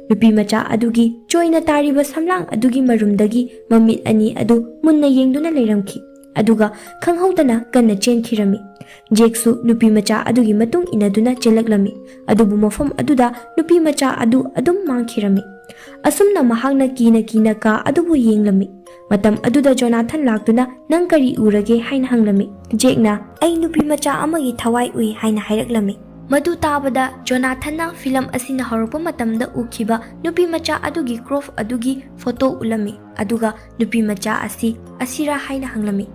ꯅꯨꯄꯤ ꯃꯆꯥ ꯑꯗꯨꯒꯤ ꯆꯣꯏꯅ ꯇꯥꯔꯤꯕ ꯁꯝꯂꯥꯡ ꯑꯗꯨꯒꯤ ꯃꯔꯨꯝꯗꯒꯤ ꯃꯃꯤꯠ ꯑꯅꯤ ꯑꯗꯨ ꯃꯨꯟꯅ ꯌꯦꯡꯗꯨꯅ ꯂꯩꯔꯝꯈꯤ, ꯑꯗꯨꯒ ꯈꯪꯍꯧꯗꯅ ꯀꯟꯅ ꯆꯦꯟꯈꯤꯔꯝꯃꯤ꯫ ꯖꯦꯛꯁꯨ ꯅꯨꯄꯤ ꯃꯆꯥ ꯑꯗꯨꯒꯤ ꯃꯇꯨꯡ ꯏꯟꯅꯗꯨꯅ ꯆꯦꯜꯂꯛꯂꯝꯃꯤ, ꯑꯗꯨꯕꯨ ꯃꯐꯝ ꯑꯗꯨꯗ ꯅꯨꯄꯤ ꯃꯆꯥ ꯑꯗꯨ ꯑꯗꯨꯝ ꯃꯥꯡꯈꯤꯔꯝꯃꯤ꯫ ꯑꯁꯨꯝꯅ ꯃꯍꯥꯛꯅ ꯀꯤꯅ ꯀꯥ ꯑꯗꯨꯕꯨ ꯌꯦꯡꯂꯝꯃꯤ꯫ ꯃꯇꯝ ꯑꯗꯨꯗ ꯖꯣꯅꯥꯊꯟ ꯂꯥꯛꯇꯨꯅ ꯅꯪ ꯀꯔꯤ ꯎꯔꯒꯦ ꯍꯥꯏꯅ ꯍꯪꯂꯝꯃꯤ꯫ ꯖꯦꯛꯅ ꯑꯩ ꯅꯨꯄꯤ ꯃꯆꯥ ꯑꯃꯒꯤ ꯊꯋꯥꯏ ꯎꯏ ꯍꯥꯏꯅ ꯍꯥꯏꯔꯛꯂꯝꯃꯤ꯫ ꯃꯗꯨ తాꯕꯗ ꯖꯣꯅꯥꯊꯟꯅ ꯐꯤꯂꯝ ꯑꯁꯤꯅ ꯍꯧꯔꯛꯄ ꯃꯇꯝꯗ ꯎꯈꯤꯕ ꯅꯨꯄꯤ ꯃꯆꯥ ꯑꯗꯨꯒꯤ ꯀ꯭ꯔꯣꯞ ꯑꯗꯨꯒꯤ ꯐꯣꯇꯣ ꯎꯠꯂꯝꯃꯤ, ꯑꯗꯨꯒ ꯅꯨꯄꯤ ꯃꯆꯥ ꯑꯁꯤ ꯑꯁꯤꯔꯥ ꯍꯥꯏꯅ ꯍꯪꯂꯝꯃꯤ꯫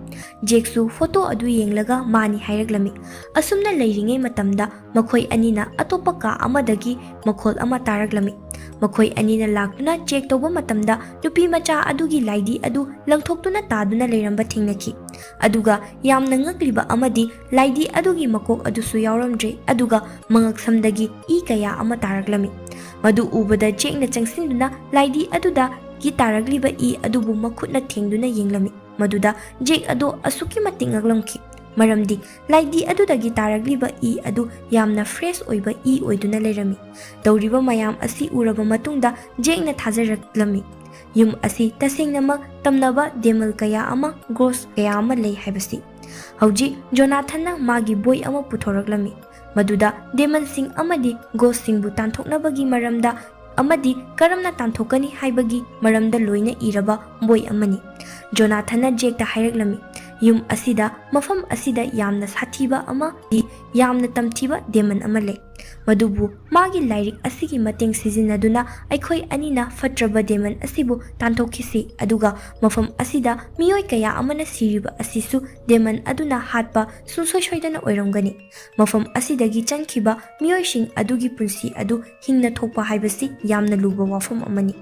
ꯖꯦꯛꯁꯨ ꯐꯣꯇꯣ ꯑꯗꯨ ꯌꯦꯡꯂꯒ ꯃꯥꯅꯤ ꯍꯥꯏꯔꯛꯂꯝꯃꯤ꯫ ꯑꯁꯨꯝꯅ ꯂꯩꯔꯤꯉꯩ ꯃꯇꯝꯗ ꯃꯈꯣꯏ ꯑꯅꯤꯅ ꯑꯇꯣꯞꯄ ꯀꯥ ꯑꯃꯗꯒꯤ ꯃꯈꯣꯜ ꯑꯃ ꯇꯥꯔꯛꯂꯝꯃꯤ꯫ ꯃꯈꯣꯏ ꯑꯅꯤꯅ ꯂꯥꯛꯇꯨꯅ ꯆꯦꯛ ꯇꯧꯕ ꯃꯇꯝꯗ ꯅꯨꯄꯤ ꯃꯆꯥ ꯑꯗꯨꯒꯤ ꯂꯥꯏꯙꯤ ꯑꯗꯨ ꯂꯪꯊꯣꯛꯇꯨꯅ ꯇꯥꯗꯨꯅ ꯂꯩꯔꯝꯕ ꯊꯦꯡꯅꯈꯤ, ꯑꯗꯨꯒ ꯌꯥꯝꯅ ꯉꯛꯂꯤꯕ ꯑꯃꯗꯤ ꯂꯥꯏꯙꯤ ꯑꯗꯨꯒꯤ ꯃꯀꯣꯛ ꯑꯗꯨꯁꯨ ꯌꯥꯎꯔꯝꯗ꯭ꯔꯦ, ꯑꯗꯨꯒ ꯃꯉꯛꯁꯝꯗꯒꯤ ꯏ ꯀꯌꯥ ꯑꯃ ꯇꯥꯔꯛꯂꯝꯃꯤ꯫ ꯃꯗꯨ ꯎꯕꯗ ꯖꯦꯛꯅ ꯆꯪꯁꯤꯟꯗꯨꯅ ꯂꯥꯏꯙꯤ ꯑꯗꯨꯗꯒꯤ ꯇꯥꯔꯛꯂꯤꯕ ꯏ ꯑꯗꯨꯕꯨ ꯃꯈꯨꯠꯅ ꯊꯦꯡꯗꯨꯅ ꯌꯦꯡꯂꯝꯃꯤ꯫ ꯃꯗꯨꯗ ꯖꯦꯛ ꯑꯗꯨ ꯑꯁꯨꯛꯀꯤ ꯃꯇꯤꯛ ꯉꯛꯂꯝꯈꯤ, ꯃꯔꯝꯗꯤ ꯂꯥꯏꯙꯤ ꯑꯗꯨꯗꯒꯤ ꯇꯥꯔꯛꯂꯤꯕ ꯏ ꯑꯗꯨ ꯌꯥꯝꯅ ꯐ꯭ꯔꯦꯁ ꯑꯣꯏꯕ ꯏ ꯑꯣꯏꯗꯨꯅ ꯂꯩꯔꯝꯃꯤ꯫ ꯇꯧꯔꯤꯕ ꯃꯌꯥꯝ ꯑꯁꯤ ꯎꯔꯕ ꯃꯇꯨꯡꯗ ꯖꯦꯛꯅ ꯊꯥꯖꯔꯛꯂꯝꯃꯤ ꯌꯨꯝ ꯑꯁꯤ ꯇꯁꯦꯡꯅꯃꯛ ꯇꯝꯅꯕ ꯗꯦꯃꯜ ꯀꯌꯥ ꯑꯃ, ꯒꯣꯁ ꯀꯌꯥ ꯑꯃ ꯂꯩ ꯍꯥꯏꯕꯁꯤ꯫ ꯍꯧꯖꯤꯛ ꯖꯣꯅꯥꯊꯟꯅ ꯃꯥꯒꯤ ꯕꯣꯏ ꯑꯃ ꯄꯨꯊꯣꯔꯛꯂꯝꯃꯤ, ꯃꯗꯨꯗ ꯗꯦꯃꯟꯁꯤꯡ ꯑꯃꯗꯤ ꯒꯣꯁꯁꯤꯡꯕꯨ ꯇꯥꯟꯊꯣꯛꯅꯕꯒꯤ ꯃꯔꯝꯗ ꯑꯃꯗꯤ ꯀꯔꯝꯅ ꯇꯥꯟꯊꯣꯛꯀꯅꯤ ꯍꯥꯏꯕꯒꯤ ꯃꯔꯝꯗ ꯂꯣꯏꯅ ꯏꯔꯕ ꯕꯣꯏ ꯑꯃꯅꯤ꯫ ꯖꯣꯅꯥꯊꯟꯅ ꯖꯦꯛꯇ ꯍꯥꯏꯔꯛꯂꯝꯃꯤ, ꯌꯨꯝ ꯑꯁꯤꯗ, ꯃꯐꯝ ꯑꯁꯤꯗ ꯌꯥꯝꯅ ꯁꯥꯊꯤꯕ ꯑꯃꯗꯤ ꯌꯥꯝꯅ ꯇꯝꯊꯤꯕ ꯗꯦꯃꯟ ꯑꯃ ꯂꯩ꯫ ꯃꯗꯨꯕꯨ ꯃꯥꯒꯤ ꯂꯥꯏꯔꯤꯛ ꯑꯁꯤꯒꯤ ꯃꯇꯦꯡ ꯁꯤꯖꯤꯟꯅꯗꯨꯅ ꯑꯩꯈꯣꯏ ꯑꯅꯤꯅ ꯐꯠꯇ꯭ꯔꯕ ꯗꯦꯃꯟ ꯑꯁꯤꯕꯨ ꯇꯥꯟꯊꯣꯛꯈꯤꯁꯤ ꯑꯗꯨꯒ ꯃꯐꯝ ꯑꯁꯤꯗ ꯃꯤꯑꯣꯏ ꯀꯌꯥ ꯑꯃꯅ ꯁꯤꯔꯤꯕ ꯑꯁꯤꯁꯨ ꯗꯦꯃꯟ ꯑꯗꯨꯅ ꯍꯥꯠꯄ ꯁꯨꯡꯁꯣꯏ ꯁꯣꯏꯗꯅ ꯑꯣꯏꯔꯝꯒꯅꯤ ꯃꯐꯝ ꯑꯁꯤꯗꯒꯤ ꯆꯪꯈꯤꯕ ꯃꯤꯑꯣꯏꯁꯤꯡ ꯑꯗꯨꯒꯤ ꯄꯨꯟꯁꯤ ꯑꯗꯨ ꯍꯤꯡꯅ ꯊꯣꯛꯄ ꯍꯥꯏꯕꯁꯤ ꯌꯥꯝꯅ ꯂꯨꯕ ꯋꯥꯐꯝ ꯑꯃꯅꯤ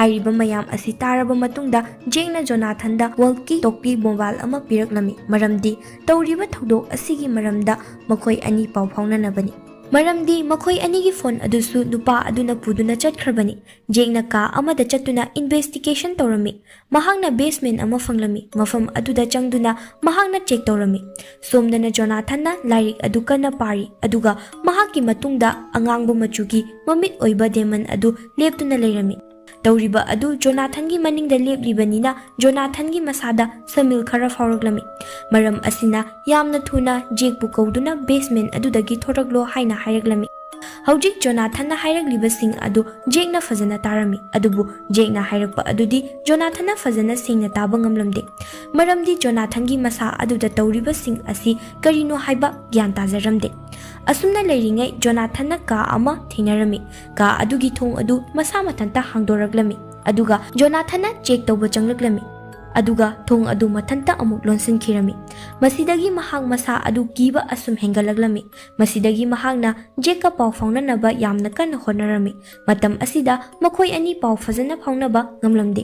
ꯍꯥꯏꯔꯤꯕ ꯃꯌꯥꯝ ꯑꯁꯤ ꯇꯥꯔꯕ ꯃꯇꯨꯡꯗ ꯖꯦꯛꯅ ꯖꯣꯅꯥꯊꯟꯗ ꯋꯣꯜꯀꯤ ꯇꯣꯛꯀꯤ ꯃꯣꯕꯥꯏꯜ ꯑꯃ ꯄꯤꯔꯛꯂꯝꯃꯤ ꯃꯔꯝꯗꯤ ꯇꯧꯔꯤꯕ ꯊꯧꯗꯣꯛ ꯑꯁꯤꯒꯤ ꯃꯔꯝꯗ ꯃꯈꯣꯏ ꯑꯅꯤ ꯄꯥꯎ ꯐꯥꯎꯅꯅꯕꯅꯤ ꯃꯔꯝꯗꯤ ꯃꯈꯣꯏ ꯑꯅꯤꯒꯤ ꯐꯣꯟ ꯑꯗꯨꯁꯨ ꯅꯨꯄꯥ ꯑꯗꯨꯅ ꯄꯨꯗꯨꯅ ꯆꯠꯈ꯭ꯔꯕꯅꯤ ꯖꯦꯛꯅ ꯀꯥ ꯑꯃꯗ ꯆꯠꯇꯨꯅ ꯏꯟꯚꯦꯁꯇꯤꯒꯦꯁꯟ ꯇꯧꯔꯝꯃꯤ ꯃꯍꯥꯛꯅ ꯕꯦꯁꯃꯦꯟ ꯑꯃ ꯐꯪꯂꯝꯃꯤ ꯃꯐꯝ ꯑꯗꯨꯗ ꯆꯪꯗꯨꯅ ꯃꯍꯥꯛꯅ ꯆꯦꯛ ꯇꯧꯔꯝꯃꯤ ꯁꯣꯝꯗꯅ ꯖꯣꯅꯥꯊꯟꯅ ꯂꯥꯏꯔꯤꯛ ꯑꯗꯨ ꯀꯟꯅ ꯄꯥꯔꯤ ꯑꯗꯨꯒ ꯃꯍꯥꯛꯀꯤ ꯃꯇꯨꯡꯗ ꯑꯉꯥꯡꯕ ꯃꯆꯨꯒꯤ ꯃꯃꯤꯠ ꯑꯣꯏꯕ ꯗꯦꯃꯟ ꯑꯗꯨ ꯂꯦꯞꯇꯨꯅ ꯂꯩꯔꯝꯃꯤ ꯇꯧꯔꯤꯕ ꯑꯗꯨ ꯖꯣꯅꯥꯊꯟꯒꯤ ꯃꯅꯤꯡꯗ ꯂꯦꯞꯂꯤꯕꯅꯤꯅ ꯖꯣꯅꯥꯊꯟꯒꯤ ꯃꯁꯥꯗ ꯁꯃꯤꯜ ꯈꯔ ꯐꯥꯎꯔꯛꯂꯝꯃꯤ ꯃꯔꯝ ꯑꯁꯤꯅ ꯌꯥꯝꯅ ꯊꯨꯅ ꯖꯦꯛꯄꯨ ꯀꯧꯗꯨꯅ ꯕꯦꯁꯃꯦꯟ ꯑꯗꯨꯗꯒꯤ ꯊꯣꯔꯛꯂꯣ ꯍꯥꯏꯅ ꯍꯥꯏꯔꯛꯂꯝꯃꯤ ꯍꯧꯖꯤꯛ ꯖꯣꯅꯥꯊꯟꯅ ꯍꯥꯏꯔꯛꯂꯤꯕꯁꯤꯡ ꯑꯗꯨ ꯖꯦꯛꯅ ꯐꯖꯅ ꯇꯥꯔꯝꯃꯤ ꯑꯗꯨꯕꯨ ꯖꯦꯛꯅ ꯍꯥꯏꯔꯛꯄ ꯑꯗꯨꯗꯤ ꯖꯣꯅꯥꯊꯟꯅ ꯐꯖꯅ ꯁꯦꯡꯅ ꯇꯥꯕ ꯉꯝꯂꯝꯗꯦ ꯃꯔꯝꯗꯤ ꯖꯣꯅꯥꯊꯟꯒꯤ ꯃꯁꯥ ꯑꯗꯨꯗ ꯇꯧꯔꯤꯕꯁꯤꯡ ꯑꯁꯤ ꯀꯔꯤꯅꯣ ꯍꯥꯏꯕ ꯒ꯭ꯌꯥꯟ ꯇꯥꯖꯔꯝꯗꯦ ꯑꯁꯨꯝꯅ ꯂꯩꯔꯤꯉꯩ ꯖꯣꯅꯥꯊꯟꯅ ꯀꯥ ꯑꯃ ꯊꯦꯡꯅꯔꯝꯃꯤ ꯀꯥ ꯑꯗꯨꯒꯤ ꯊꯣꯡ ꯑꯗꯨ ꯃꯁꯥ ꯃꯊꯟꯇ ꯍꯥꯡꯗꯣꯔꯛꯂꯝꯃꯤ ꯑꯗꯨꯒ ꯖꯣꯅꯥꯊꯟꯅ ꯆꯦꯛ ꯇꯧꯕ ꯆꯪꯂꯛꯂꯝꯃꯤ ꯑꯗꯨꯒ ꯊꯣꯡ ꯑꯗꯨ ꯃꯊꯟꯇ ꯑꯃꯨꯛ ꯂꯣꯟꯁꯤꯟꯈꯤꯔꯝꯃꯤ ꯃꯁꯤꯗꯒꯤ ꯃꯍꯥꯛ ꯃꯁꯥ ꯑꯗꯨ ꯀꯤꯕ ꯑꯁꯨꯝ ꯍꯦꯟꯒꯠꯂꯛꯂꯝꯃꯤ ꯃꯁꯤꯗꯒꯤ ꯃꯍꯥꯛꯅ ꯖꯦꯛꯀ ꯄꯥꯎ ꯐꯥꯎꯅꯅꯕ ꯌꯥꯝꯅ ꯀꯟꯅ ꯍꯣꯠꯅꯔꯝꯃꯤ ꯃꯇꯝ ꯑꯁꯤꯗ ꯃꯈꯣꯏ ꯑꯅꯤ ꯄꯥꯎ ꯐꯖꯅ ꯐꯥꯎꯅꯕ ꯉꯝꯂꯝꯗꯦ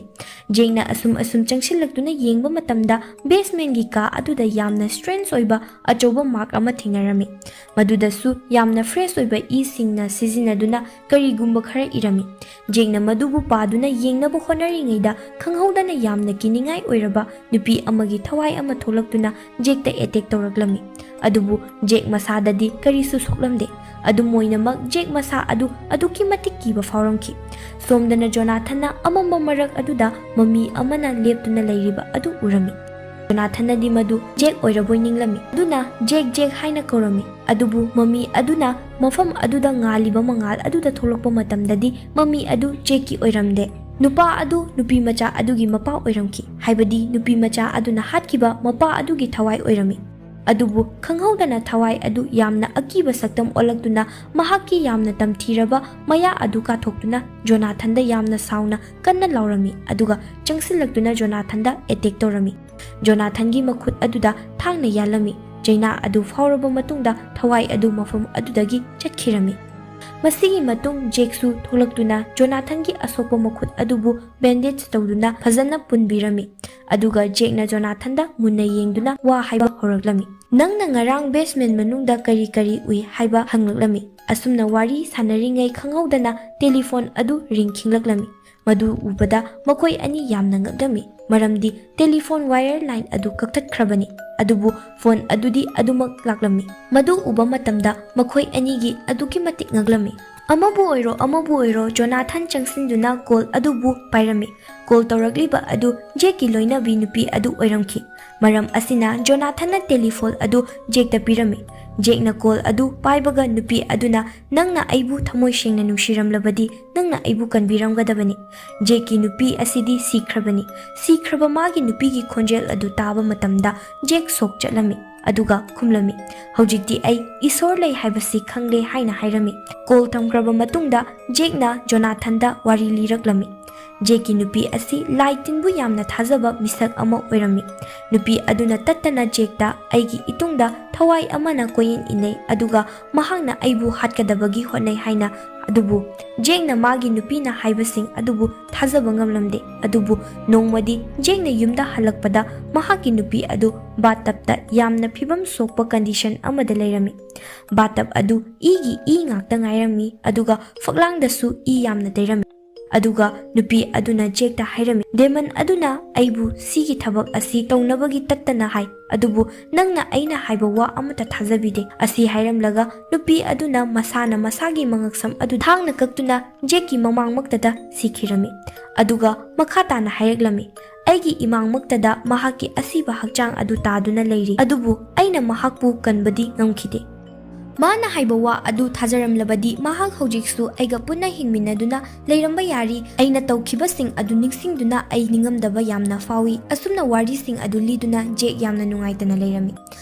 ꯖꯦꯛꯅ ꯑꯁꯨꯝ ꯆꯪꯁꯤꯜꯂꯛꯇꯨꯅ ꯌꯦꯡꯕ ꯃꯇꯝꯗ ꯕꯦꯁꯃꯦꯟꯒꯤ ꯀꯥ ꯑꯗꯨꯗ ꯌꯥꯝꯅ ꯁ꯭ꯇ꯭ꯔꯦꯟꯖ ꯑꯣꯏꯕ ꯑꯆꯧꯕ ꯃꯥꯔꯛ ꯑꯃ ꯊꯦꯡꯅꯔꯝꯃꯤ ꯃꯗꯨꯗꯁꯨ ꯌꯥꯝꯅ ꯐ꯭ꯔꯦꯁ ꯑꯣꯏꯕ ꯏꯁꯤꯡꯅ ꯁꯤꯖꯤꯟꯅꯗꯨꯅ ꯀꯔꯤꯒꯨꯝꯕ ꯈꯔ ꯏꯔꯝꯃꯤ ꯖꯦꯛꯅ ꯃꯗꯨꯕꯨ ꯄꯥꯗꯨꯅ ꯌꯦꯡꯅꯕ ꯍꯣꯠꯅꯔꯤꯉꯩꯗ ꯈꯪꯍꯧꯗꯅ ꯌꯥꯝꯅ ꯀꯤꯅꯤꯡꯉꯥꯏ ꯑꯣꯏꯔꯕ ꯅꯨꯄꯤ ꯑꯃꯒꯤ ꯊꯋꯥꯏ ꯑꯃ ꯊꯣꯛꯂꯛꯇꯨꯅ ꯖꯦꯛꯇ ꯑꯦꯇꯦꯛ ꯇꯧꯔꯛꯂꯝꯃꯤ ꯑꯗꯨꯕꯨ ꯖꯦꯛ ꯃꯁꯥꯗꯗꯤ ꯀꯔꯤꯁꯨ ꯁꯣꯛꯂꯝꯗꯦ ꯑꯗꯨꯝ ꯑꯣꯏꯅꯃꯛ ꯖꯦꯛ ꯃꯁꯥ ꯑꯗꯨ ꯑꯗꯨꯛꯀꯤ ꯃꯇꯤꯛ ꯀꯤꯕ ꯐꯥꯎꯔꯝꯈꯤ ꯁꯣꯝꯗꯅ ꯖꯣꯅꯥꯊꯟꯅ ꯑꯃꯝꯕ ꯃꯔꯛ ꯑꯗꯨꯗ ꯃꯃꯤ ꯑꯃꯅ ꯂꯦꯞꯇꯨꯅ ꯂꯩꯔꯤꯕ ꯑꯗꯨ ꯎꯔꯝꯃꯤ ꯖꯣꯅꯥꯊꯟꯅꯗꯤ ꯃꯗꯨ ꯖꯦꯛ ꯑꯣꯏꯔꯕꯣꯏ ꯅꯤꯡꯂꯝꯃꯤ ꯑꯗꯨꯅ ꯖꯦꯛ ꯍꯥꯏꯅ ꯀꯧꯔꯝꯃꯤ ꯑꯗꯨꯕꯨ ꯃꯃꯤ ꯑꯗꯨꯅ ꯃꯐꯝ ꯑꯗꯨꯗ ꯉꯥꯜꯂꯤꯕ ꯃꯉꯥꯜ ꯑꯗꯨꯗ ꯊꯣꯛꯂꯛꯄ ꯃꯇꯝꯗꯗꯤ ꯃꯃꯤ ꯑꯗꯨ ꯖꯦꯛꯀꯤ ꯑꯣꯏꯔꯝꯗꯦ ꯅꯨꯄꯥ ꯑꯗꯨ ꯅꯨꯄꯤ ꯃꯆꯥ ꯑꯗꯨꯒꯤ ꯃꯄꯥ ꯑꯣꯏꯔꯝꯈꯤ ꯍꯥꯏꯕꯗꯤ ꯅꯨꯄꯤ ꯃꯆꯥ ꯑꯗꯨꯅ ꯍꯥꯠꯈꯤꯕ ꯃꯄꯥ ꯑꯗꯨꯒꯤ ꯊꯋꯥꯏ ꯑꯣꯏꯔꯝꯃꯤ ꯑꯗꯨꯕु ꯈꯪꯍꯧꯗꯅ ꯊꯋꯥꯏ ꯑꯗꯨ ꯌꯥꯝꯅ ꯑꯀꯤꯕ ꯁꯛꯇꯝ ꯑꯣꯜꯂꯛꯇꯨꯅ ꯃꯍꯥꯛꯀꯤ ꯌꯥꯝꯅ ꯇꯝꯊꯤꯔꯕ ꯃꯌꯥ ꯑꯗꯨ ꯀꯥꯊꯣꯛꯇꯨꯅ ꯖꯣꯅꯥꯊꯟꯗ ꯌꯥꯝꯅ ꯁꯥꯎꯅ ꯀꯟꯅ ꯂꯥꯎꯔꯝꯃꯤ ꯑꯗꯨꯒ ꯆꯪꯁꯤꯜꯂꯛꯇꯨꯅ ꯖꯣꯅꯥꯊꯟꯗ ꯑꯦꯇꯦꯛ ꯇꯧꯔꯝꯃꯤ ꯖꯣꯅꯥꯊꯟꯒꯤ ꯃꯈꯨꯠ ꯑꯗꯨꯗ ꯊꯥꯡꯅ ꯌꯥꯜꯂꯝꯃꯤ ꯆꯩꯅꯥ ꯑꯗꯨ ꯐꯥꯎꯔꯕ ꯃꯇꯨꯡꯗ ꯊꯋꯥꯏ ꯑꯗꯨ ꯃꯐꯝ ꯑꯗꯨꯗꯒꯤ ꯆꯠꯈꯤꯔꯝꯃꯤ ꯃꯁꯤꯒꯤ ꯃꯇꯨꯡ ꯖꯦꯛꯁꯨ ꯊꯣꯛꯂꯛꯇꯨꯅ ꯖꯣꯅꯥꯊꯟꯒꯤ ꯑꯁꯣꯛꯄ ꯃꯈꯨꯠ ꯑꯗꯨꯕꯨ ꯕꯦꯟꯗꯦꯖ ꯇꯧꯗꯨꯅ ꯐꯖꯅ ꯄꯨꯟꯕꯤꯔꯝꯃꯤ ꯑꯗꯨꯒ ꯖꯦꯛꯅ ꯖꯣꯅꯥꯊꯟꯗ ꯃꯨꯟꯅ ꯌꯦꯡꯗꯨꯅ ꯋꯥ ꯍꯥꯏꯕ ꯍꯧꯔꯛꯂꯝꯃꯤ ꯅꯪꯅ ꯉꯔꯥꯡ ꯕꯦꯁꯃꯦꯟ ꯃꯅꯨꯡꯗ ꯀꯔꯤ ꯀꯔꯤ ꯎꯏ ꯍꯥꯏꯕ ꯍꯪꯂꯛꯂꯝꯃꯤ ꯑꯁꯨꯝꯅ ꯋꯥꯔꯤ ꯁꯥꯟꯅꯔꯤꯉꯩ ꯈꯪꯍꯧꯗꯅ ꯇꯦꯂꯤꯐꯣꯟ ꯑꯗꯨ ꯔꯤꯡ ꯈꯤꯡꯂꯛꯂꯝꯃꯤ ꯃꯗꯨ ꯎꯕꯗ ꯃꯈꯣꯏ ꯑꯅꯤ ꯌꯥꯝꯅ ꯉꯛꯂꯝꯃꯤ ꯃꯔꯝꯗꯤ ꯇꯦꯂꯤꯐꯣꯟ ꯋꯥꯌꯔ ꯂꯥꯏꯟ ꯑꯗꯨ ꯀꯛꯊꯠꯈ꯭ꯔꯕꯅꯤ ꯑꯗꯨꯕꯨ ꯐꯣꯟ ꯑꯗꯨꯗꯤ ꯑꯗꯨꯃꯛ ꯂꯥꯛꯂꯝꯃꯤ ꯃꯗꯨ ꯎꯕ ꯃꯇꯝꯗ ꯃꯈꯣꯏ ꯑꯅꯤꯒꯤ ꯑꯗꯨꯛꯀꯤ ꯃꯇꯤꯛ ꯉꯛꯂꯝꯃꯤ ꯑꯃꯕꯨ ꯑꯣꯏꯔꯣ ꯖꯣꯅꯥꯊꯟ ꯆꯪꯁꯤꯟꯗꯨꯅ ꯀꯣꯜ ꯑꯗꯨꯕꯨ ꯄꯥꯏꯔꯝꯃꯤ ꯀꯣꯜ ꯇꯧꯔꯛꯂꯤꯕ ꯑꯗꯨ ꯖꯦꯛꯀꯤ ꯂꯣꯏꯅꯕꯤ ꯅꯨꯄꯤ ꯑꯗꯨ ꯑꯣꯏꯔꯝꯈꯤ ꯃꯔꯝ ꯑꯁꯤꯅ ꯖꯣꯅꯥꯊꯟꯅ ꯇꯦꯂꯤꯐꯣꯟ ꯑꯗꯨ ꯖꯦꯛꯇ ꯄꯤꯔꯝꯃꯤ ꯖꯦꯛꯅ ꯀꯣꯜ ꯑꯗꯨ ꯄꯥꯏꯕꯒ ꯅꯨꯄꯤ ꯑꯗꯨꯅ ꯅꯪꯅ ꯑꯩꯕꯨ ꯊꯃꯣꯏ ꯁꯦꯡꯅ ꯅꯨꯡꯁꯤꯔꯝꯂꯕꯗꯤ ꯅꯪꯅ ꯑꯩꯕꯨ ꯀꯟꯕꯤꯔꯝꯒꯗꯕꯅꯤ ꯖꯦꯛꯀꯤ ꯅꯨꯄꯤ ꯑꯁꯤꯗꯤ ꯁꯤꯈ꯭ꯔꯕꯅꯤ ꯁꯤꯈ꯭ꯔꯕ ꯃꯥꯒꯤ ꯅꯨꯄꯤꯒꯤ ꯈꯣꯟꯖꯦꯜ ꯑꯗꯨ ꯇꯥꯕ ꯃꯇꯝꯗ ꯖꯦꯛ ꯁꯣꯛ ꯆꯠꯂꯝꯃꯤ ꯑꯗꯨꯒ ꯈꯨꯝꯂꯝꯃꯤ ꯍꯧꯖꯤꯛꯇꯤ ꯑꯩ ꯏꯁꯣꯔ ꯂꯩ ꯍꯥꯏꯕꯁꯤ ꯈꯪꯂꯦ ꯍꯥꯏꯅ ꯍꯥꯏꯔꯝꯃꯤ ꯀꯣꯜ ꯊꯝꯈ꯭ꯔꯕ ꯃꯇꯨꯡꯗ ꯖꯦꯛꯅ ꯖꯣꯅꯥꯊꯟꯗ ꯋꯥꯔꯤ ಲಿರꯛꯂꯝꯃꯤ ꯖꯦꯛꯀꯤ ꯅꯨꯄꯤ ꯑꯁꯤ ꯂꯥꯏ ꯇꯤꯟꯕꯨ ꯌꯥꯝꯅ ꯊꯥꯖꯕ ꯃꯤꯁꯛ ꯑꯃ ꯑꯣꯏꯔꯝꯃꯤ ꯅꯨꯄꯤ ꯑꯗꯨꯅ ꯇꯠꯇꯅ ꯖꯦꯛꯇ ꯑꯩꯒꯤ ꯏꯇꯨꯡꯗ ꯊꯋꯥꯏ ꯑꯃꯅ ꯀꯣꯏꯏꯟ ꯏꯟꯅꯩ ꯑꯗꯨꯒ ꯃꯍꯥꯛꯅ ꯑꯩꯕꯨ ꯍꯥꯠꯀꯗꯕꯒꯤ ꯍꯣꯠꯅꯩ ꯍꯥꯏꯅ ꯑꯗꯨꯕꯨ ꯖꯦꯛꯅ ꯃꯥꯒꯤ ꯅꯨꯄꯤꯅ ꯍꯥꯏꯕꯁꯤꯡ ꯑꯗꯨꯕꯨ ꯊꯥꯖꯕ ꯉꯝꯂꯝꯗꯦ ꯑꯗꯨꯕꯨ ꯅꯣꯡꯃꯗꯤ ꯖꯦꯛꯅ ꯌꯨꯝꯗ ꯍꯜꯂꯛꯄꯗ ꯃꯍꯥꯛꯀꯤ ꯅꯨꯄꯤ ꯑꯗꯨ ꯕꯥꯊꯇꯕꯇ ꯌꯥꯝꯅ ꯐꯤꯕꯝ ꯁꯣꯛꯄ ꯀꯟꯗꯤꯁꯟ ꯑꯃꯗ ꯂꯩꯔꯝꯃꯤ ꯕꯥꯊꯇꯕ ꯑꯗꯨ ꯏ ꯉꯥꯛꯇ ꯉꯥꯏꯔꯝꯃꯤ ꯑꯗꯨꯒ ꯐꯛꯂꯥꯡꯗꯁꯨ ꯌꯥꯝꯅ ꯇꯩꯔꯝꯃꯤ ꯑꯗꯨꯒ ꯅꯨꯄꯤ ꯑꯗꯨꯅ ꯖꯦꯛꯇ ꯍꯥꯏꯔꯝꯃꯤ ꯗꯦꯃꯟ ꯑꯗꯨꯅ ꯑꯩꯕꯨ ꯁꯤꯒꯤ ꯊꯕꯛ ꯑꯁꯤ ꯇꯧꯅꯕꯒꯤ ꯇꯠꯇꯅ ꯍꯥꯏ ꯑꯗꯨꯕꯨ ꯅꯪꯅ ꯑꯩꯅ ꯍꯥꯏꯕ ꯋꯥ ꯑꯃꯠꯇ ꯊꯥꯖꯕꯤꯗꯦ ꯑꯁꯤ ꯍꯥꯏꯔꯝꯂꯒ ꯅꯨꯄꯤ ꯑꯗꯨꯅ ꯃꯁꯥꯅ ꯃꯁꯥꯒꯤ ꯃꯉꯛꯁꯝ ꯑꯗꯨ ꯊꯥꯡꯅ ꯀꯛꯇꯨꯅ ꯖꯦꯛꯀꯤ ꯃꯃꯥꯡꯃꯛꯇꯗ ꯁꯤꯈꯤꯔꯝꯃꯤ ꯑꯗꯨꯒ ꯃꯈꯥ ꯇꯥꯅ ꯍꯥꯏꯔꯛꯂꯝꯃꯤ ꯑꯩꯒꯤ ꯏꯃꯥꯡꯃꯛꯇꯗ ꯃꯍꯥꯛꯀꯤ ꯑꯁꯤꯕ ꯍꯛꯆꯥꯡ ꯑꯗꯨ ꯇꯥꯗꯨꯅ ꯂꯩꯔꯤ ꯑꯗꯨꯕꯨ ꯑꯩꯅ ꯃꯍꯥꯛꯄꯨ ꯀꯟꯕꯗꯤ ꯉꯝꯈꯤꯗꯦ ꯃꯥꯅ ꯍꯥꯏꯕ ꯋꯥ ꯑꯗꯨ ꯊꯥꯖꯔꯝꯂꯕꯗꯤ ꯃꯍꯥꯛ ꯍꯧꯖꯤꯛꯁꯨ ꯑꯩꯒ ꯄꯨꯟꯅ ꯍꯤꯡꯃꯤꯟꯅꯗꯨꯅ ꯂꯩꯔꯝꯕ ꯌꯥꯔꯤ꯫ ꯑꯩꯅ ꯇꯧꯈꯤꯕꯁꯤꯡ ꯑꯗꯨ ꯅꯤꯡꯁꯤꯡꯗꯨꯅ ꯑꯩ ꯅꯤꯡꯉꯝꯗꯕ ꯌꯥꯝꯅ ꯐꯥꯎꯏ꯫ ꯑꯁꯨꯝꯅ ꯋꯥꯔꯤꯁꯤꯡ ꯑꯗꯨ ꯂꯤꯗꯨꯅ ꯖꯦꯛ ꯌꯥꯝꯅ ꯅꯨꯡꯉꯥꯏꯇꯅ ꯂꯩꯔꯝꯃꯤ꯫